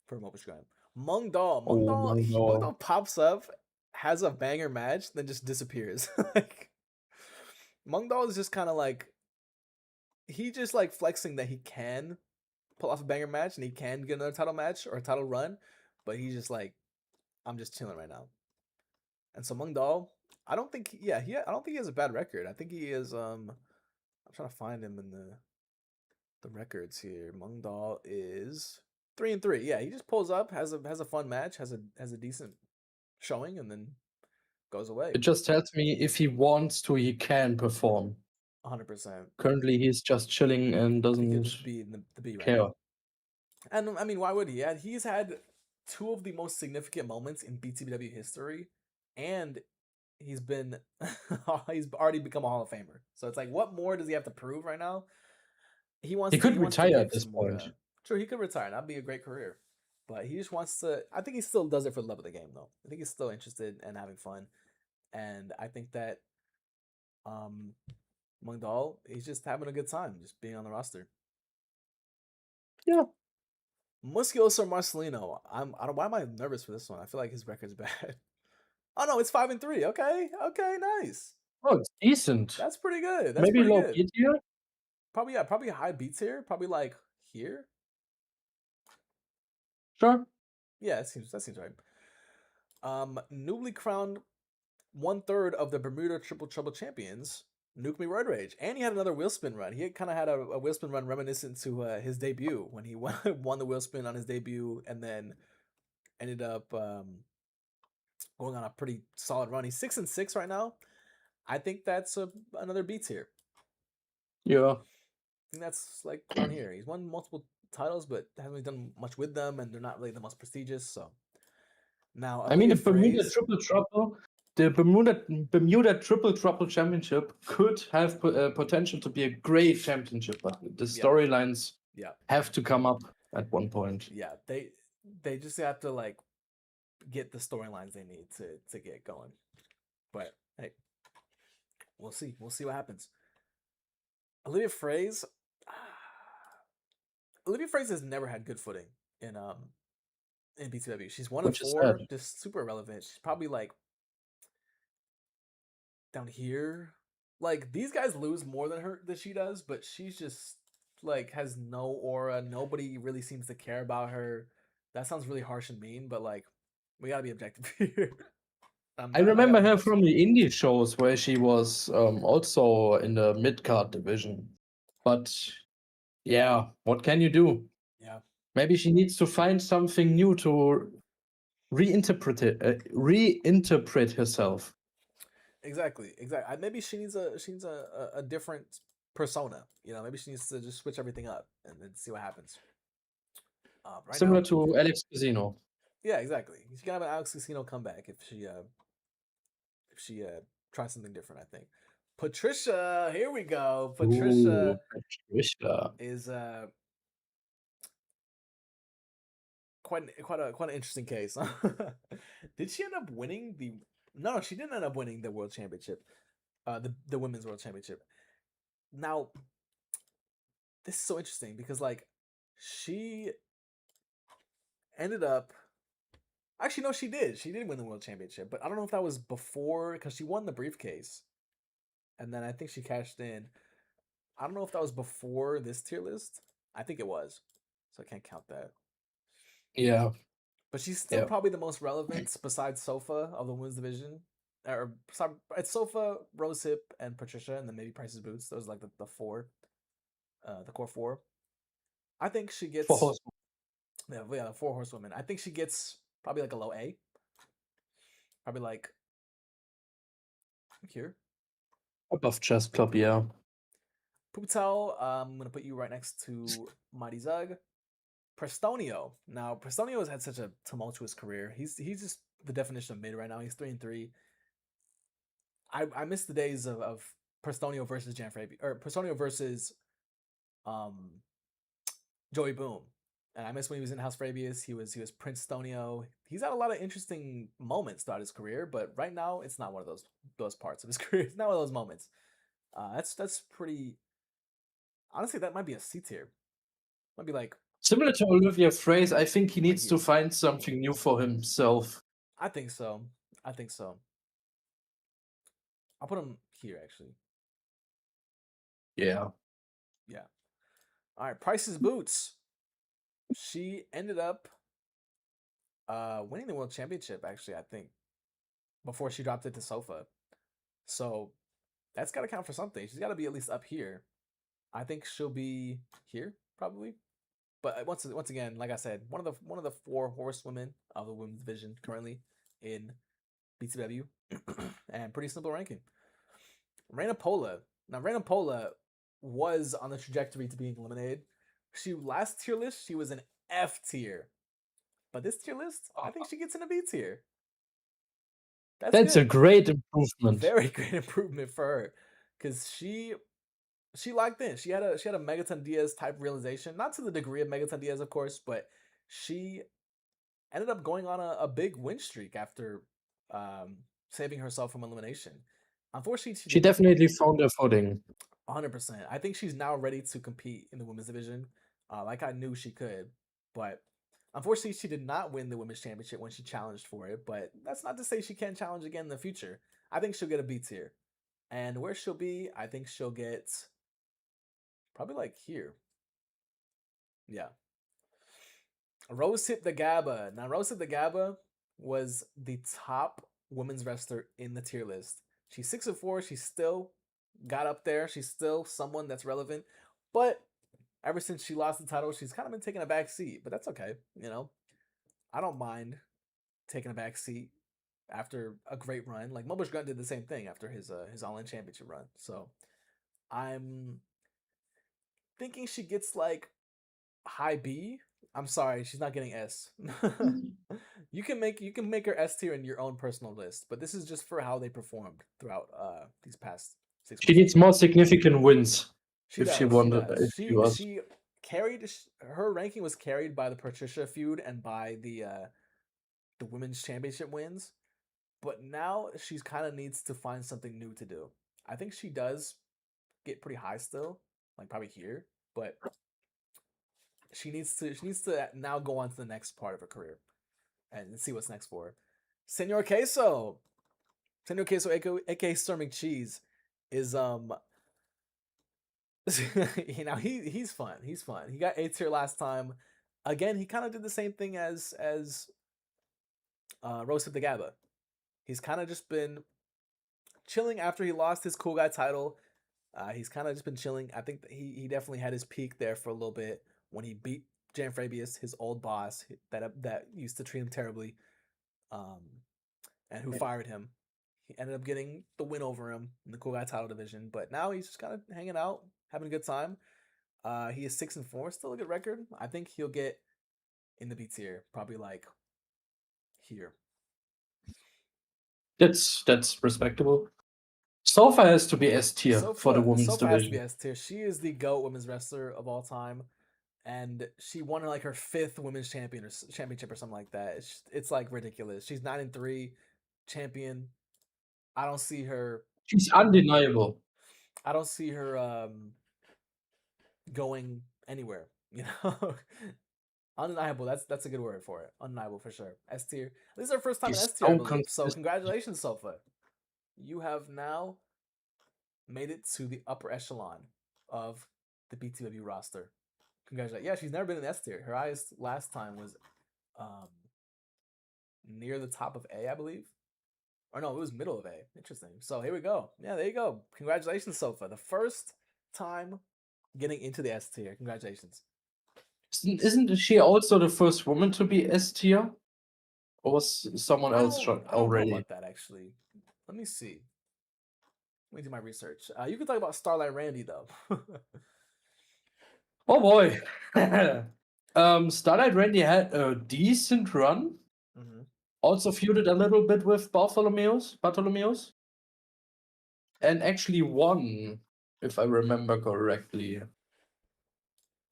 for MopishGrunt. Mungdal. Oh, Mungdal pops up, has a banger match, then just disappears. Like Mungdal is just kind of like he just like flexing that he can pull off a banger match and he can get another title match or a title run, but he's just like, I'm just chilling right now. And so Mungdal, I don't think he has a bad record. I think he is I'm trying to find him in the records here. Mungdal is 3-3. Yeah, he just pulls up, has a fun match, has a decent showing, and then goes away. It just tells me if he wants to, he can perform. 100%. Currently, he's just chilling and He doesn't could just be in the B right care. now. And I mean, why would he? He's had two of the most significant moments in BTPW history, and he's already become a Hall of Famer. So it's like, what more does he have to prove right now? He could wants to retire give at this some more, point. Sure, he could retire. That'd be a great career. But he just wants to... I think he still does it for the love of the game, though. I think he's still interested in having fun. And I think that Mungdal, he's just having a good time, just being on the roster. Yeah. Musculoso Marcelino. Why am I nervous for this one? I feel like his record's bad. Oh, no, it's 5-3. Okay, nice. Oh, it's decent. That's pretty good. That's maybe pretty low good. B tier? Probably high B tier. Probably like here. Sure. Yeah, that seems right. Newly crowned 1/3 of the Bermuda Triple Trouble champions, Nuke Me Roid Rage, and he had another wheel spin run. He kind of had a wheel spin run reminiscent to his debut when he won the wheel spin on his debut, and then ended up going on a pretty solid run. He's 6-6 right now. I think that's another B tier. Yeah. I think that's like around here. He's won multiple titles, but hasn't really done much with them, and they're not really the most prestigious. So now, I mean, the Bermuda Triple Trouble, the Bermuda Triple Trouble Championship could have potential to be a great championship, but the storylines have to come up at one point. Yeah, they just have to like get the storylines they need to get going. But hey, we'll see. We'll see what happens. Olivia Fraze has never had good footing in BTW. She's 1 of 4, just super irrelevant. She's probably like down here. Like these guys lose more than she does, but she's just like has no aura. Nobody really seems to care about her. That sounds really harsh and mean, but like we gotta be objective here. I remember her from the indie shows where she was also in the mid-card division. But yeah, what can you do? Yeah. Maybe she needs to find something new to reinterpret herself. Exactly. Maybe she needs a different persona. You know, maybe she needs to just switch everything up and then see what happens. Right Similar now, to Alex Casino. yeah, exactly. She can have an Alex Casino comeback if she tries something different. I think. Patricia, here we go. Patricia Patricia. is quite an interesting case. Did she end up winning the? No, she didn't end up winning the world championship, the women's world championship. Now, this is so interesting because like she ended up. Actually, no, she did. She did win the world championship, but I don't know if that was before because she won the briefcase, and then I think she cashed in. I don't know if that was before this tier list. I think it was, so I can't count that. Yeah. But she's still probably the most relevant besides Sofa of the women's division. Or it's Sofa, Rosehip, and Patricia, and then maybe Price's Boots. Those are like the four, the core four. I think she gets the 4 horsewomen. I think she gets probably like a low A. Probably like here. Above Chess Club, yeah. Putel, I'm gonna put you right next to Mighty Zug. Prestonio. Now, Prestonio has had such a tumultuous career. He's just the definition of mid right now. He's 3-3. I miss the days of Prestonio versus Jan Fabi or Prestonio versus Joey Boom. And I miss when he was in House Fabius. He was Prince Stonio. He's had a lot of interesting moments throughout his career, but right now it's not one of those parts of his career. It's not one of those moments. That's pretty. Honestly, that might be a C tier. Might be like similar to Olivia Fraze. I think he needs to find something new for himself. I think so. I'll put him here actually. Yeah. All right, Price's Boots. She ended up winning the world championship actually, I think, before she dropped it to Sofa. So that's got to count for something. She's got to be at least up here. I think she'll be here probably. But once again, like I said, one of the 4 horsewomen of the women's division currently in BTPW, and pretty simple ranking. Reina Pola. Now Reina Pola was on the trajectory to being eliminated. She last tier list, she was an F tier. But this tier list, I think she gets in a B tier. That's a great improvement. Very great improvement for her. Because she locked in. She had a Megaton Diaz type realization. Not to the degree of Megaton Diaz, of course, but she ended up going on a big win streak after saving herself from elimination. Unfortunately, she definitely found her footing. 100%. I think she's now ready to compete in the women's division, like I knew she could. But unfortunately, she did not win the women's championship when she challenged for it. But that's not to say she can't challenge again in the future. I think she'll get a B tier. And where she'll be, I think she'll get probably like here. Yeah. Rosehip the Gabba. Now, Rosehip the Gabba was the top women's wrestler in the tier list. She's 6-4. She still got up there. She's still someone that's relevant. But ever since she lost the title, she's kind of been taking a back seat. But that's okay. You know, I don't mind taking a back seat after a great run. Like MopishGrunt did the same thing after his All-In Championship run. So I'm thinking she gets like high B. I'm sorry, she's not getting S. You can make her S tier in your own personal list, but this is just for how they performed throughout these past 6 months. She needs more significant wins. She carried her ranking was carried by the Patricia feud and by the women's championship wins, but now she's kind of needs to find something new to do. I think she does get pretty high still, like probably here, but she needs to now go on to the next part of her career and see what's next for her. Senor Queso, aka Sir McCheese, is you know he's fun. He's fun. He got A tier last time. Again, he kind of did the same thing as Rosehip the Gabba. He's kind of just been chilling after he lost his cool guy title. He's kind of just been chilling. I think that he definitely had his peak there for a little bit when he beat Jan Fabius, his old boss that used to treat him terribly. and who fired him. He ended up getting the win over him in the Cool Guy title division, but now he's just kind of hanging out, having a good time. He is 6-4, still a good record. I think he'll get in the B tier, probably like here. That's respectable. Sofa has to be S tier for the women's Sofa has to be division. S tier. She is the GOAT women's wrestler of all time, and she won like her 5th women's championship or something like that. It's like ridiculous. She's 9-3 champion. I don't see her. She's undeniable. I don't see her going anywhere. You know, undeniable. That's a good word for it. Undeniable for sure. S tier. This is our first time in She's S tier, I so believe. So consistent. congratulations, Sofa. You have now made it to the upper echelon of the BTW roster. Congratulations. Yeah, she's never been in S tier. Her highest last time was near the top of A, I believe. Or no, it was middle of A. Interesting. So here we go. Yeah, there you go. Congratulations, Sofa. The first time getting into the S tier. Congratulations. Isn't she also the first woman to be S tier? Or was someone else I don't already? know about that, actually. Let me see. Let me do my research. You can talk about Starlight Randy, though. Oh boy. Starlight Randy had a decent run. Mm-hmm. Also feuded a little bit with Bartholomeus. And actually won, if I remember correctly.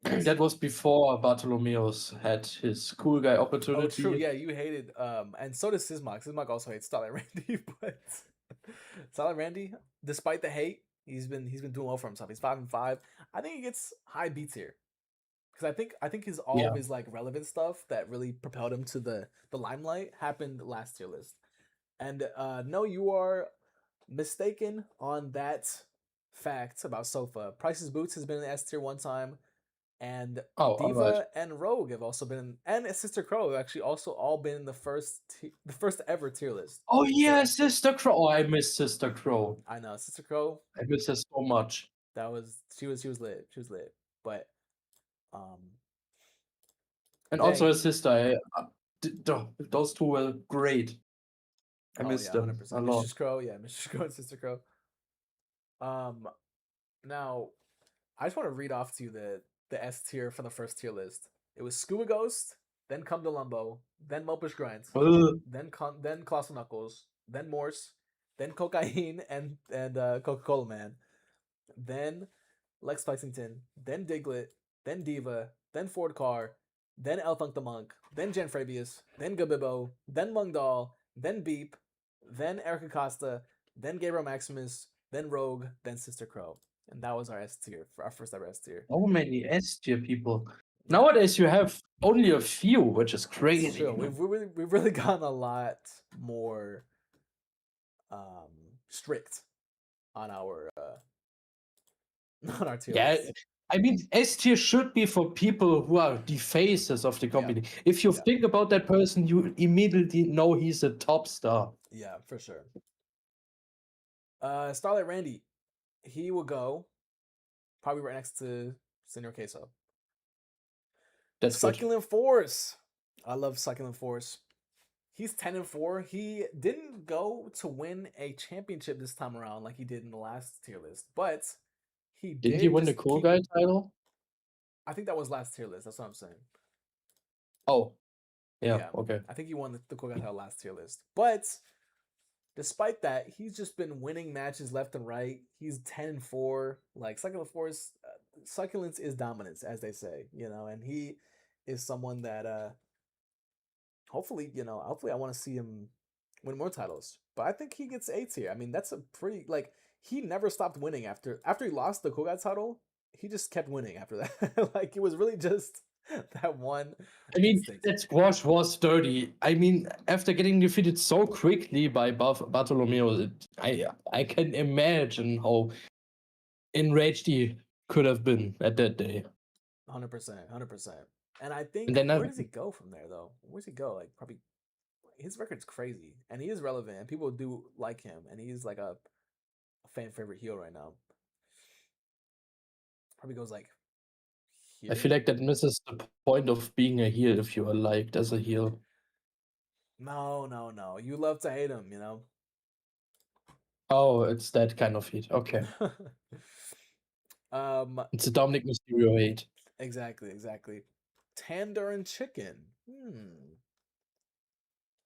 Yes. That was before Bartholomeus had his cool guy opportunity. Oh, true. Yeah, you hated, and so does Sismok. Sismok also hates Starlight Randy, but Starlight Randy, despite the hate, he's been doing well for himself. He's 5-5. I think he gets high B tier because I think his all of his like relevant stuff that really propelled him to the limelight happened last tier list. And no, you are mistaken on that fact about Sofa. Price's Boots has been in the S tier one time. And Diva and Rogue have also been, and Sister Crow have actually also all been in the first ever tier list. Oh yeah, Sister Crow. Oh, I miss Sister Crow. I know Sister Crow. I miss her so much. She was lit. She was lit. But and also her sister. Those two were great. I miss them 100%. a lot. Mrs. Crow, yeah, Mrs. Crow and Sister Crow. Now I just want to read off to you the S tier for the first tier list. It was Scuba Ghost, then Come to Lumbo, then MopishGrunt, then Colossal Knuckles, then Morse, then Cocaine and Coca-Cola Man, then Lex Lexington, then Diglett, then Diva, then Ford Car, then Elthunk the Monk, then Jen Fabius, then Gabibbo, then Mungdal, then Beep, then Erica Costa, then Gabriel Maximus, then Rogue, then Sister Crow. And that was our S tier, our first ever S tier. So many S tier people. Nowadays you have only a few, which is crazy. It's true. We've really gotten a lot more strict on our tier list. I mean, S tier should be for people who are the faces of the company. If you think about that person, you immediately know he's a top star. Yeah, for sure. Starlight Randy, he will go probably right next to Senor Queso. That's Succulent Force. I love Succulent Force. He's 10-4. He didn't go to win a championship this time around like he did in the last tier list, but did he win the cool guy title? I think that was last tier list. That's what I'm saying. Oh, yeah. Okay. I think he won the cool guy title last tier list, but despite that, he's just been winning matches left and right. He's 10-4. Like Succulent Force, succulence is dominance, as they say, you know, and he is someone that hopefully I want to see him win more titles. But I think he gets A tier. I mean, that's a pretty he never stopped winning after he lost the cool guy title. He just kept winning after that. Like it was really just that one. I mean, that squash was dirty. I mean, after getting defeated so quickly by Bartholomew, I can imagine how enraged he could have been at that day. 100%. And I think, where does he go from there, though? Where does he go? Like, probably, his record's crazy, and he is relevant, and people do like him, and he's like a fan favorite heel right now. Probably goes like here. I feel like that misses the point of being a heel if you are liked as a heel. No. You love to hate him, you know. Oh, it's that kind of heat. Okay. It's a Dominic Mysterio hate. Exactly. Tandoori chicken.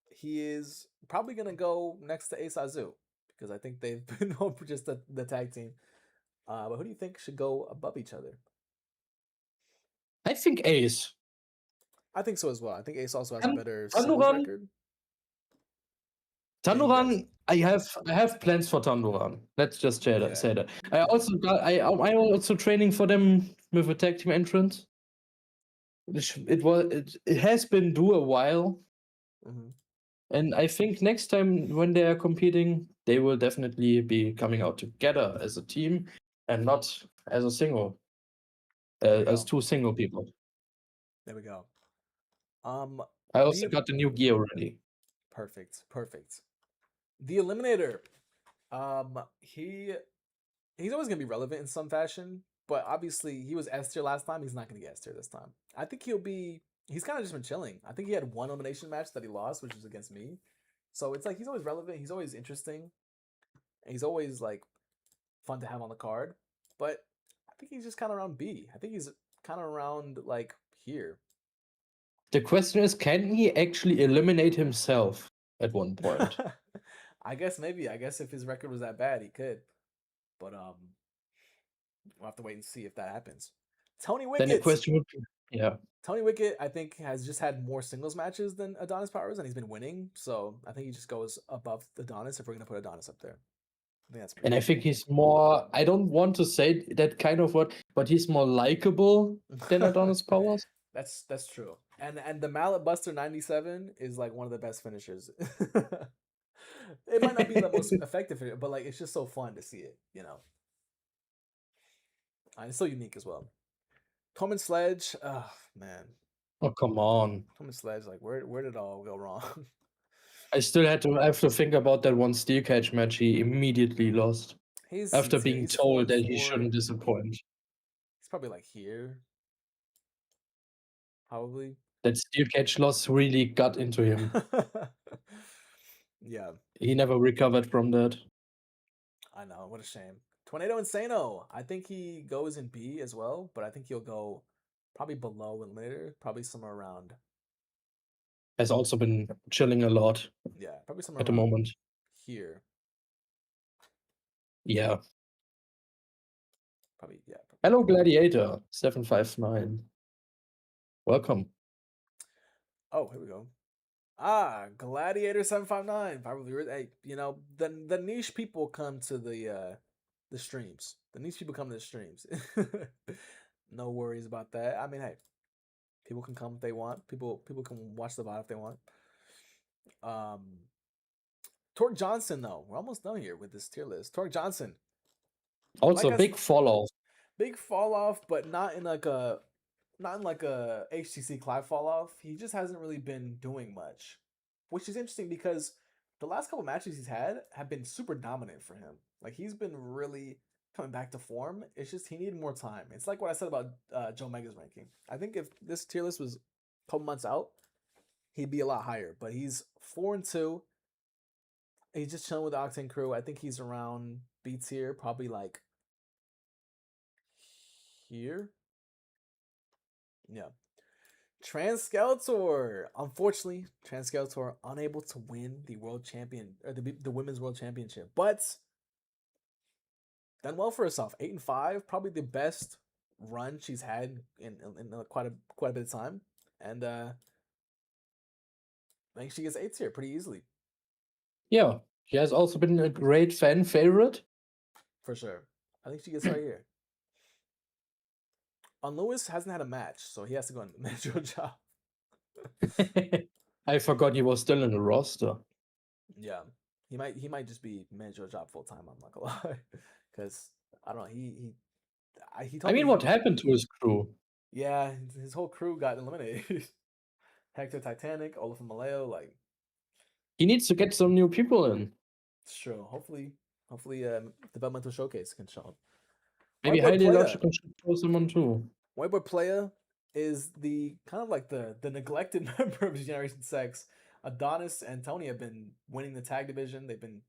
He is probably gonna go next to Ace Azu because I think they've been known for just the tag team. But who do you think should go above each other? I think Ace. I think so as well. I think Ace also has a better singles Tandoori. record. Tandoori, I have plans for Tandoori. Let's just say that. I also training for them with a tag team entrance. It has been due a while, and I think next time when they are competing, they will definitely be coming out together as a team and not as a single, as two single people. There we go. I also got the new gear already. Perfect. The Eliminator. He's always gonna be relevant in some fashion, but obviously he was S tier last time. He's not gonna get S tier this time. I think he's kind of just been chilling. I think he had one elimination match that he lost, which was against me. So it's like he's always relevant. He's always interesting. And he's always like fun to have on the card. But I think he's just kind of around B. I think he's kind of around like here. The question is, can he actually eliminate himself at one point? I guess maybe. I guess if his record was that bad, he could. But we'll have to wait and see if that happens. Tony Wicket. Then the question would be, yeah. Tony Wicket, I think, has just had more singles matches than Adonis Powers, and he's been winning. So I think he just goes above Adonis if we're gonna put Adonis up there. I think that's pretty. And I think he's more. I don't want to say that kind of word, but he's more likable than Adonis Powers. That's true. And the Mallet Buster 97 is like one of the best finishers. It might not be the most effective, but like it's just so fun to see it, you know. And it's so unique as well. Common Sledge, oh man. Oh come on. Common Sledge, like where did it all go wrong? I still have to think about that one steel cage match he immediately lost. After being told that he shouldn't disappoint. He's probably like here. Probably. That steel cage loss really got into him. Yeah. He never recovered from that. I know, what a shame. Tornado Insano. I think he goes in B as well, but I think he'll go probably below and later, probably somewhere around. Has also been chilling a lot. Yeah, probably somewhere at the moment. Here. Yeah. Probably, yeah. Probably. Hello, Gladiator 759. Welcome. Oh, here we go. Gladiator 759. Probably, hey, you know, the niche people come to the streams. The niche people come to the streams. No worries about that. I mean, hey, people can come if they want. People can watch the VOD if they want. Torque Johnson, though, we're almost done here with this tier list. Torque Johnson. Also, big fall off. Big fall off, but not in like a HTC Clive fall off. He just hasn't really been doing much, which is interesting because the last couple matches he's had have been super dominant for him. Like he's been really coming back to form. It's just he needed more time. It's like what I said about Joe Mega's ranking. I think if this tier list was a couple months out, he'd be a lot higher. But he's 4-2. He's just chilling with the Octane crew. I think he's around B tier, probably like here. Yeah. Transskeletor. Unfortunately, Transskeletor unable to win the world champion or the women's world championship, but done well for herself. 8-5, probably the best run she's had in quite a bit of time, and I think she gets 8 tier pretty easily. Yeah, she has also been a great fan favorite. For sure, I think she gets right here. Undlouis hasn't had a match, so he has to go in the manager job. I forgot he was still in the roster. Yeah, he might just be manager job full time. I'm not gonna lie, because I don't know. He told I mean, what happened to his crew? Yeah, his whole crew got eliminated. Hector Titanic, Olaf Maleo, like he needs to get some new people in. It's true. Hopefully, developmental showcase can show up. Maybe Highly Illogical should throw someone too. Whiteboard Player is the kind of like the neglected member of Generation 6. Adonis and Tony have been winning the tag division. They've been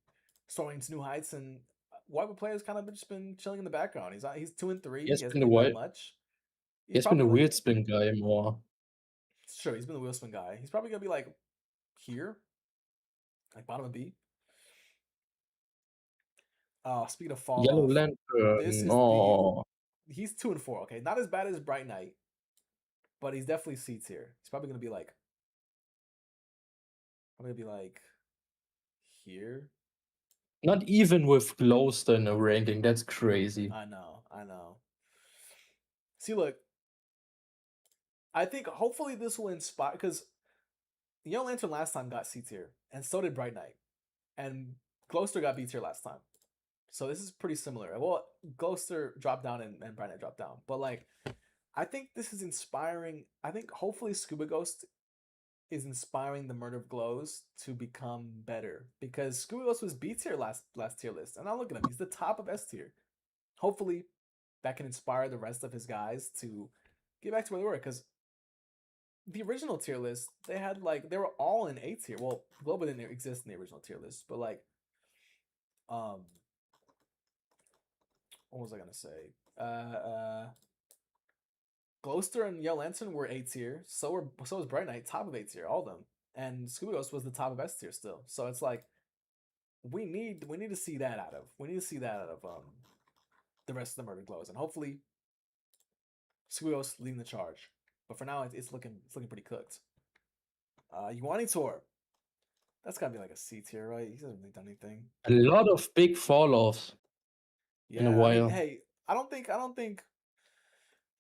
soaring to new heights, and White Player's kind of just been chilling in the background. He's 2-3. He hasn't really done much. He has been the wheel spin guy more. Sure, he's been the wheel spin guy. He's probably gonna be like here, like bottom of B. Speaking of fall Yellow off, Lantern. this is Oh, he's 2-4. Okay, not as bad as Bright Knight, but he's definitely C tier. He's probably gonna be like here. not even with Gloucester in a ranking. That's crazy. I know. See, look, I think hopefully this will inspire, because Yellow Lantern last time got C tier, and so did Bright Knight, and Gloucester got B tier last time. So this is pretty similar. Well, Gloucester dropped down and Bright Knight dropped down, but like, I think this is inspiring. I think hopefully Scuba Ghost is inspiring the Murder of Glows to become better, because Scuba Ghost was B tier last tier list, and now look at him, he's the top of S tier. Hopefully that can inspire the rest of his guys to get back to where they were, because the original tier list, they were all in A tier. Well, Global didn't exist in the original tier list, but like, what was I gonna say? Gloucester and Yellow Lantern were A tier. So was Bright Knight, top of A tier, all of them. And Scuba Ghost was the top of S tier still. So it's like, we need to see that out of the rest of the Murder Glows, and hopefully Scuba Ghost leading the charge. But for now, it's looking pretty cooked. Yuani Tor, that's gotta be like a C tier, right? He hasn't really done anything. A lot of big fall offs in a while. I mean, hey, I don't think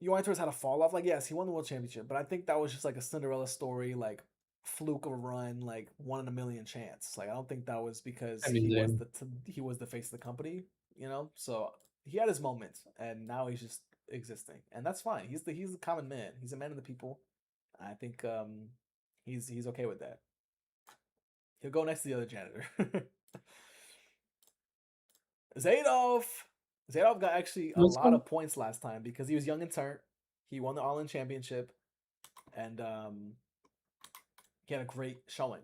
Yuani Tor's had a fall off. Like, yes, he won the world championship, but I think that was just like a Cinderella story, like fluke of a run, like 1 in a million chance. Like, I don't think that was because he was the face of the company, you know. So he had his moments, and now he's just existing, and that's fine. He's the common man. He's a man of the people. I think he's okay with that. He'll go next to the other janitor. Zadov got actually a lot of points last time because he was young and turnt. He won the All-In Championship, and he had a great showing.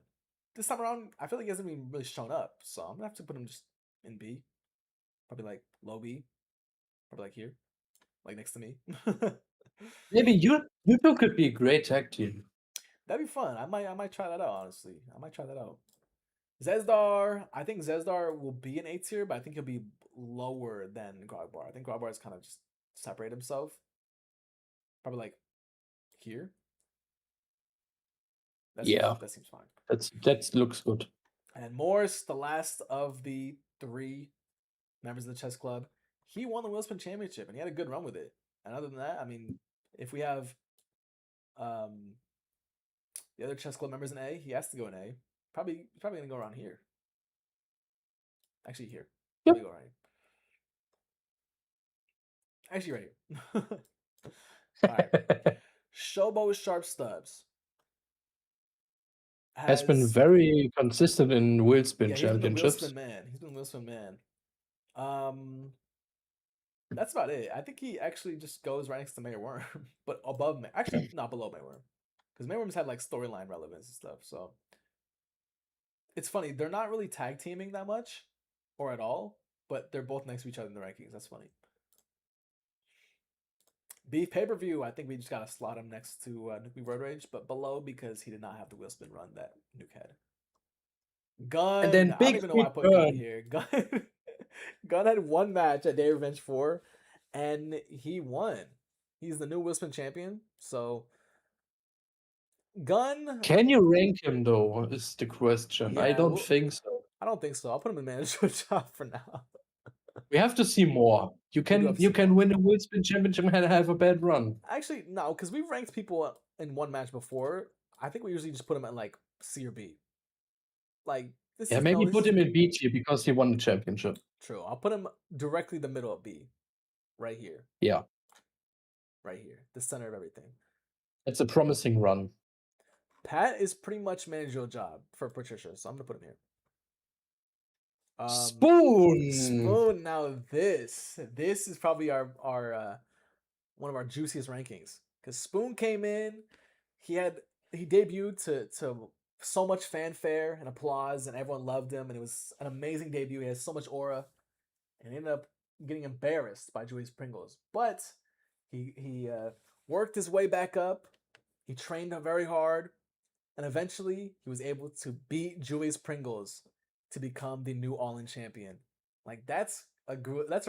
This time around, I feel like he hasn't even really shown up, so I'm gonna have to put him just in B, probably like low B, probably like here, like next to me. Maybe you two could be a great tag team. That'd be fun. I might try that out, honestly. I might try that out. Zezdar, I think Zezdar will be an A tier, but I think he'll be lower than Grogbar. I think Grogbar has kind of just separated himself. Probably like here. That seems fine. That looks good. And Morris, the last of the 3 members of the chess club, he won the Wheelspin Championship, and he had a good run with it. And other than that, I mean, if we have the other chess club members in A, he has to go in A. Probably gonna go around here. Actually, here. Yep. Go right here. Actually, right here. All right. Showbo Sharp Stubbs has been very consistent in Wheelspin championships. He's been the Wheelspin man. That's about it. I think he actually just goes right next to Mayor Worm, but above Mayor. Actually, not below Mayor Worm, because Mayor Worm's had like storyline relevance and stuff. So it's funny, they're not really tag teaming that much, or at all, but they're both next to each other in the rankings. That's funny. Beef pay-per-view, I think we just gotta slot him next to Nuke Road Rage, but below because he did not have the Wheelspin run that Nuke had. Gun, and then I don't even know why I put Gun here. Gun had 1 match at Day Revenge 4, and he won. He's the new Wheelspin champion. So Gun, can you rank him though? Is the question. Yeah, I don't think so. I don't think so. I'll put him in manager job for now. We have to see more. You can win a Wheelspin championship and have a bad run. Actually, no, because we've ranked people in 1 match before. I think we usually just put him at like C or B. Like this. Yeah, maybe put him in B tier because he won the championship. True. I'll put him directly the middle of B, right here. Yeah. Right here, the center of everything. It's a promising run. Pat is pretty much managerial job for Patricia, so I'm gonna put him here. Spoon. Now this is probably our one of our juiciest rankings, because Spoon came in, he debuted to so much fanfare and applause, and everyone loved him, and it was an amazing debut. He has so much aura, and he ended up getting embarrassed by Julius Pringles. But he worked his way back up. He trained very hard, and eventually he was able to beat Julius Pringles to become the new All In champion. Like that's a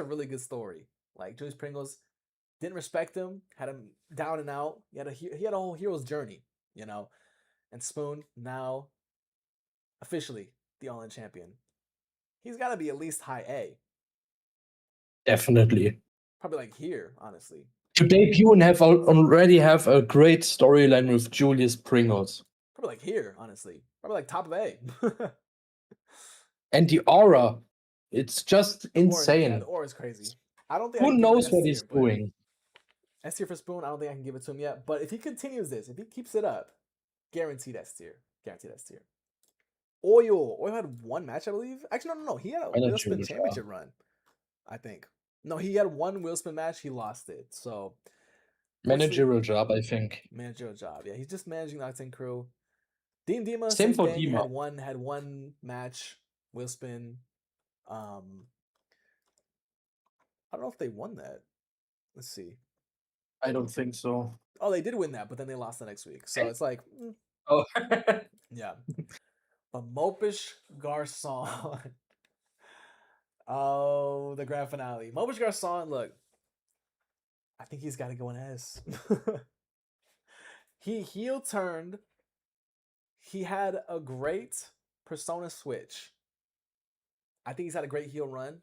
really good story. Like Julius Pringles didn't respect him, had him down and out. He had a whole hero's journey, you know. And Spoon now officially the All In champion. He's got to be at least high A. Definitely. Probably like here, honestly. To debut and already have a great storyline with Julius Pringles. Probably like here, honestly. Probably like top of A. And the aura, it's just insane. The aura is crazy. I don't think Who knows what he's doing? S tier for Spoon, I don't think I can give it to him yet. But if he continues this, if he keeps it up, guaranteed S tier. Guaranteed S tier. Oil had one match, I believe. Actually, no. He had a Wheel Spin Championship run, I think. No, he had one Wheel Spin match. He lost it. So managerial job, I think. Managerial job. Yeah, he's just managing the Octane crew. Dean Dima, same for thing, Dima. Had one match, Wheel Spin. I don't know if they won that. Let's see. I don't think so. Oh, they did win that, but then they lost the next week. So it's like, oh, yeah. But Mopish Garçon. Oh, the grand finale. Mopish Garçon, look. I think he's got to go in S. He heel turned. He had a great persona switch. I think he's had a great heel run.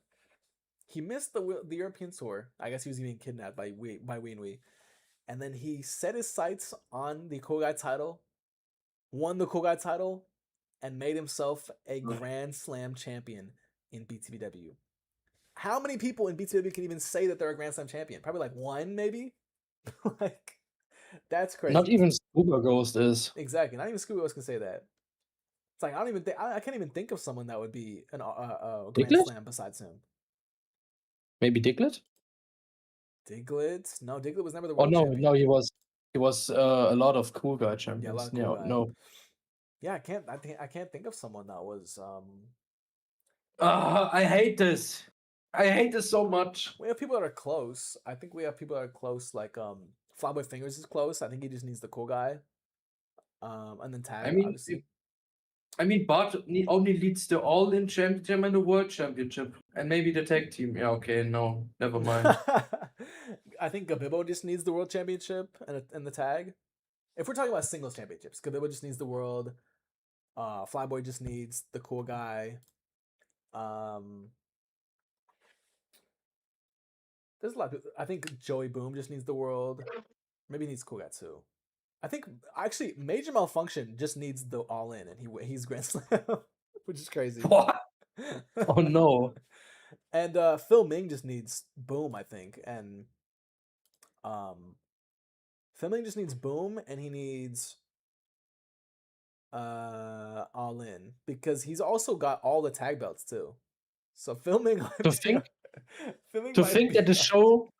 He missed the European tour. I guess he was even kidnapped by Wee. And then he set his sights on the Cool Guy title, won the Cool Guy title, and made himself a Grand Slam champion in BTPW. How many people in BTPW can even say that they're a Grand Slam champion? Probably like one, maybe? Like, that's crazy. Not even Scuba Ghost is. Exactly. Not even Scuba Ghost can say that. It's like, I can't even think of someone that would be a Grand Slam besides him. Maybe Diglett? Diglett? No, Diglett was never the world champion. No, he was a lot of Cool Guy champions. Yeah, a lot of cool guy. No. Yeah, I can't think of someone that was I hate this. I hate this so much. We have people that are close. I think we have people that are close, like Flyboy Fingers is close. I think he just needs the Cool Guy. And then Tag, obviously. Bart only leads the All-In Championship and the World Championship. And maybe the tag team. Yeah, okay, no. Never mind. I think Gabibbo just needs the World Championship and the tag. If we're talking about singles championships, Gabibbo just needs the World. Flyboy just needs the Cool Guy. There's a lot of people. I think Joey Boom just needs the World. Maybe he needs Cool Guy too. I think actually Major Malfunction just needs the All In, and he's Grand Slam, which is crazy. What? Oh no. And Phil Ming just needs Boom, I think, and Phil Ming just needs Boom, and he needs All In because he's also got all the tag belts too. So Phil Ming to think that the show.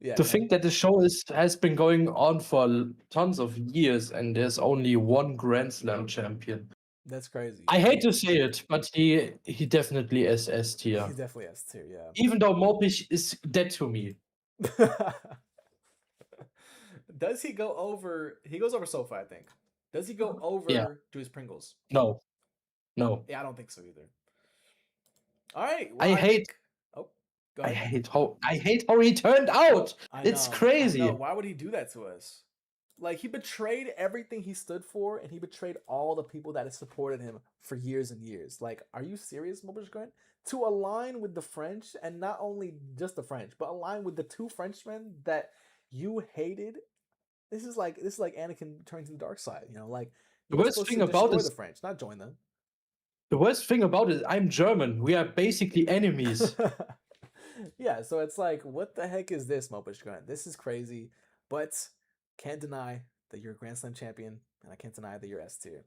Yeah, think that the show has been going on for tons of years and there's only one Grand Slam champion. That's crazy. I hate to say it, but he definitely is S tier. He's definitely S tier, yeah. Even though Mopish is dead to me. Does he go over? He goes over Sofa, I think. Does he go over Juice Pringles? No. Yeah, I don't think so either. All right. Well, I hate. Go ahead. I hate how he turned out. It's crazy. Why would he do that to us? Like, he betrayed everything he stood for, and he betrayed all the people that have supported him for years and years. Like, are you serious, MopishGrunt? To align with the French, and not only just the French, but align with the two Frenchmen that you hated. This is like Anakin turning to the dark side. You know, like the worst thing about the French, not join them. The worst thing about it, I'm German. We are basically enemies. Yeah, so it's like, what the heck is this, MopishGrunt? This is crazy, but can't deny that you're a Grand Slam champion, and I can't deny that you're S tier.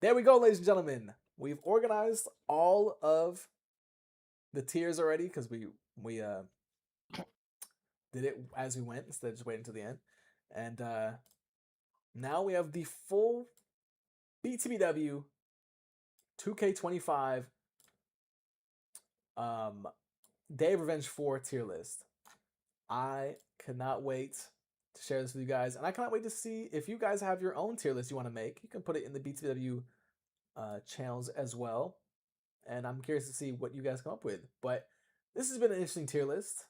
There we go, ladies and gentlemen. We've organized all of the tiers already because we did it as we went instead of just waiting until the end. And now we have the full BTPW 2K25 Day of Revenge 4 tier list. I cannot wait to share this with you guys, and I cannot wait to see if you guys have your own tier list you want to make. You can put it in the BTPW channels as well, and I'm curious to see what you guys come up with. But this has been an interesting tier list.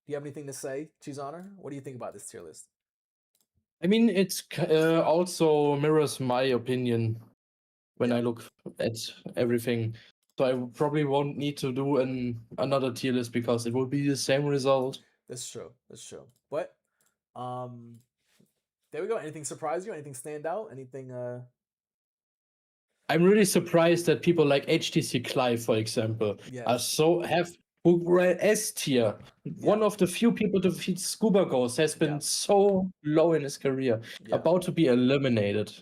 Do you have anything to say, Cheese Honor? What do you think about this tier list? I mean, it's also mirrors my opinion when I look at everything. So I probably won't need to do another tier list because it will be the same result. That's true. That's true. But there we go. Anything surprise you? Anything stand out? Anything I'm really surprised that people like HTC Clive, for example, who were S tier. One of the few people to defeat Scuba Ghost has been so low in his career, about to be eliminated,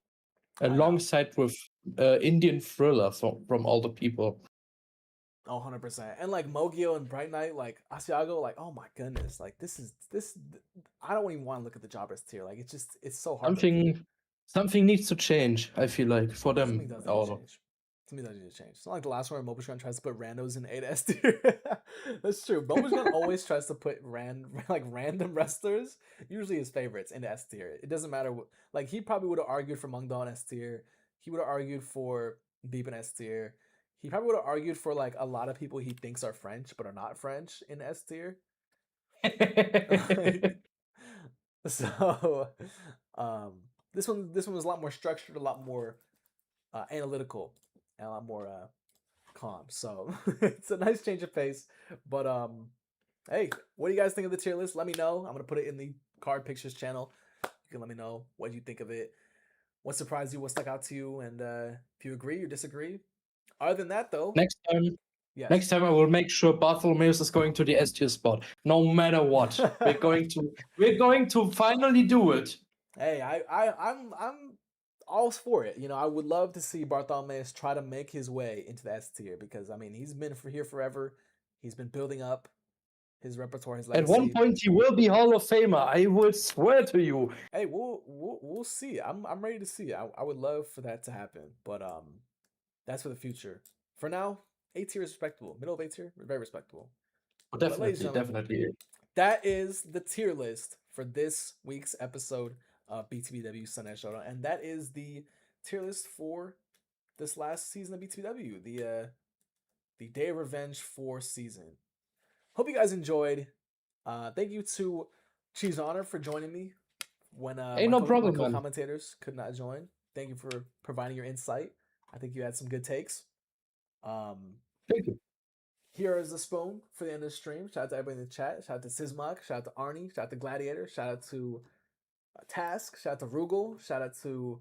alongside with Indian Thriller from all the people. 100%. And like Mogio and Bright Knight, like Asiago, like, oh my goodness, like this. I don't even want to look at the jobbers tier. Like it's so hard. Something needs to change. I feel like for them. Something does need to change. It's not like the last one where MopishGrunt tries to put randos in 8S tier. That's true. MopishGrunt always tries to put random wrestlers, usually his favorites, in S tier. It doesn't matter. Like he probably would have argued for Mungdaw in S tier. He would have argued for Beep in S tier. He probably would have argued for like a lot of people he thinks are French but are not French in S tier. So, this one was a lot more structured, a lot more analytical, and a lot more calm. So it's a nice change of pace. But hey, what do you guys think of the tier list? Let me know. I'm gonna put it in the card pictures channel. You can let me know what you think of it. What surprised you? What stuck out to you? And if you agree or disagree. Other than that, though, next time I will make sure Bartholomeus is going to the S tier spot, no matter what. we're going to finally do it. Hey, I'm all for it. You know, I would love to see Bartholomeus try to make his way into the S tier because I mean he's been here forever. He's been building up his repertoire, his legacy. At one point, he will be Hall of Famer. I will swear to you. Hey, we'll see. I'm ready to see. I would love for that to happen, but that's for the future. For now, A tier is respectable. Middle of A tier, very respectable. Oh, definitely. That is the tier list for this week's episode of BTPW Sunday Showdown, and that is the tier list for this last season of BTPW, the Day of Revenge 4 season. Hope you guys enjoyed. Thank you to Cheese Honor for joining me when no problem, man. Commentators could not join. Thank you for providing your insight. I think you had some good takes. Thank you. Here is the spoon for the end of the stream. Shout out to everybody in the chat. Shout out to Sismok. Shout out to Arnie. Shout out to Gladiator. Shout out to Task. Shout out to Rugal. Shout out to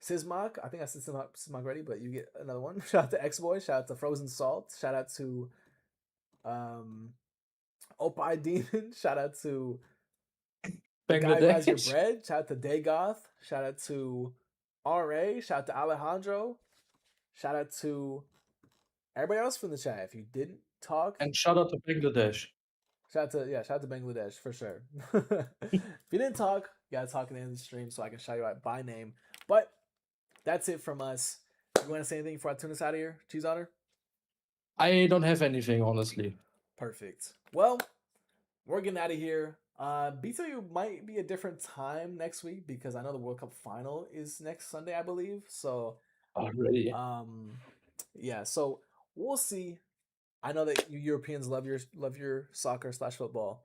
Sismok. I think I said Sismok already, but you get another one. Shout out to X-Boy. Shout out to Frozen Salt. Shout out to Opie Demon. Shout out to the guy who has your bread. Shout out to Dagoth. Shout out to RA. Shout out to Alejandro. Shout out to everybody else from the chat. If you didn't talk, and shout out to Bangladesh. Shout out to Bangladesh for sure. If you didn't talk, you gotta talk at the end of the stream so I can shout you out by name. But that's it from us. You want to say anything before I turn this out of here, Cheese Honor? I don't have anything, honestly. Perfect. Well, we're getting out of here. BTW might be a different time next week because I know the World Cup final is next Sunday, I believe. So already. Yeah. So we'll see. I know that you Europeans love your soccer/football.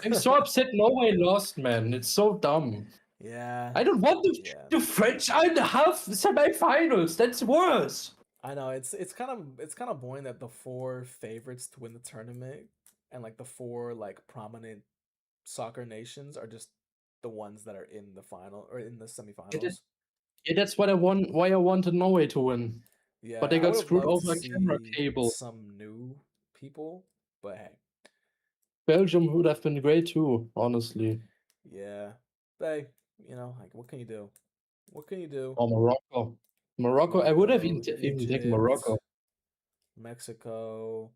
I'm so upset Norway lost, man. It's so dumb. Yeah. I don't want the French in the half semifinals. That's worse. I know it's kind of boring that the 4 favorites to win the tournament and like the 4 like prominent soccer nations are just the ones that are in the final or in the semifinals. Yeah, that's what I want. Why I wanted Norway to win. Yeah, but they got screwed over a camera cable. Some new people, but hey, Belgium would have been great too, honestly. Yeah, but hey, you know, like what can you do? What can you do? Oh, Morocco. I would have even taken Morocco. Mexico,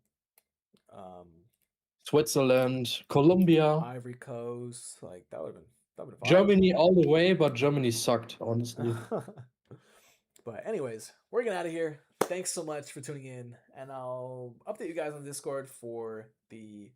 Switzerland, Colombia, Ivory Coast, like that would have been Germany all the way, but Germany sucked, honestly. But anyways, we're getting out of here. Thanks so much for tuning in, and I'll update you guys on Discord for the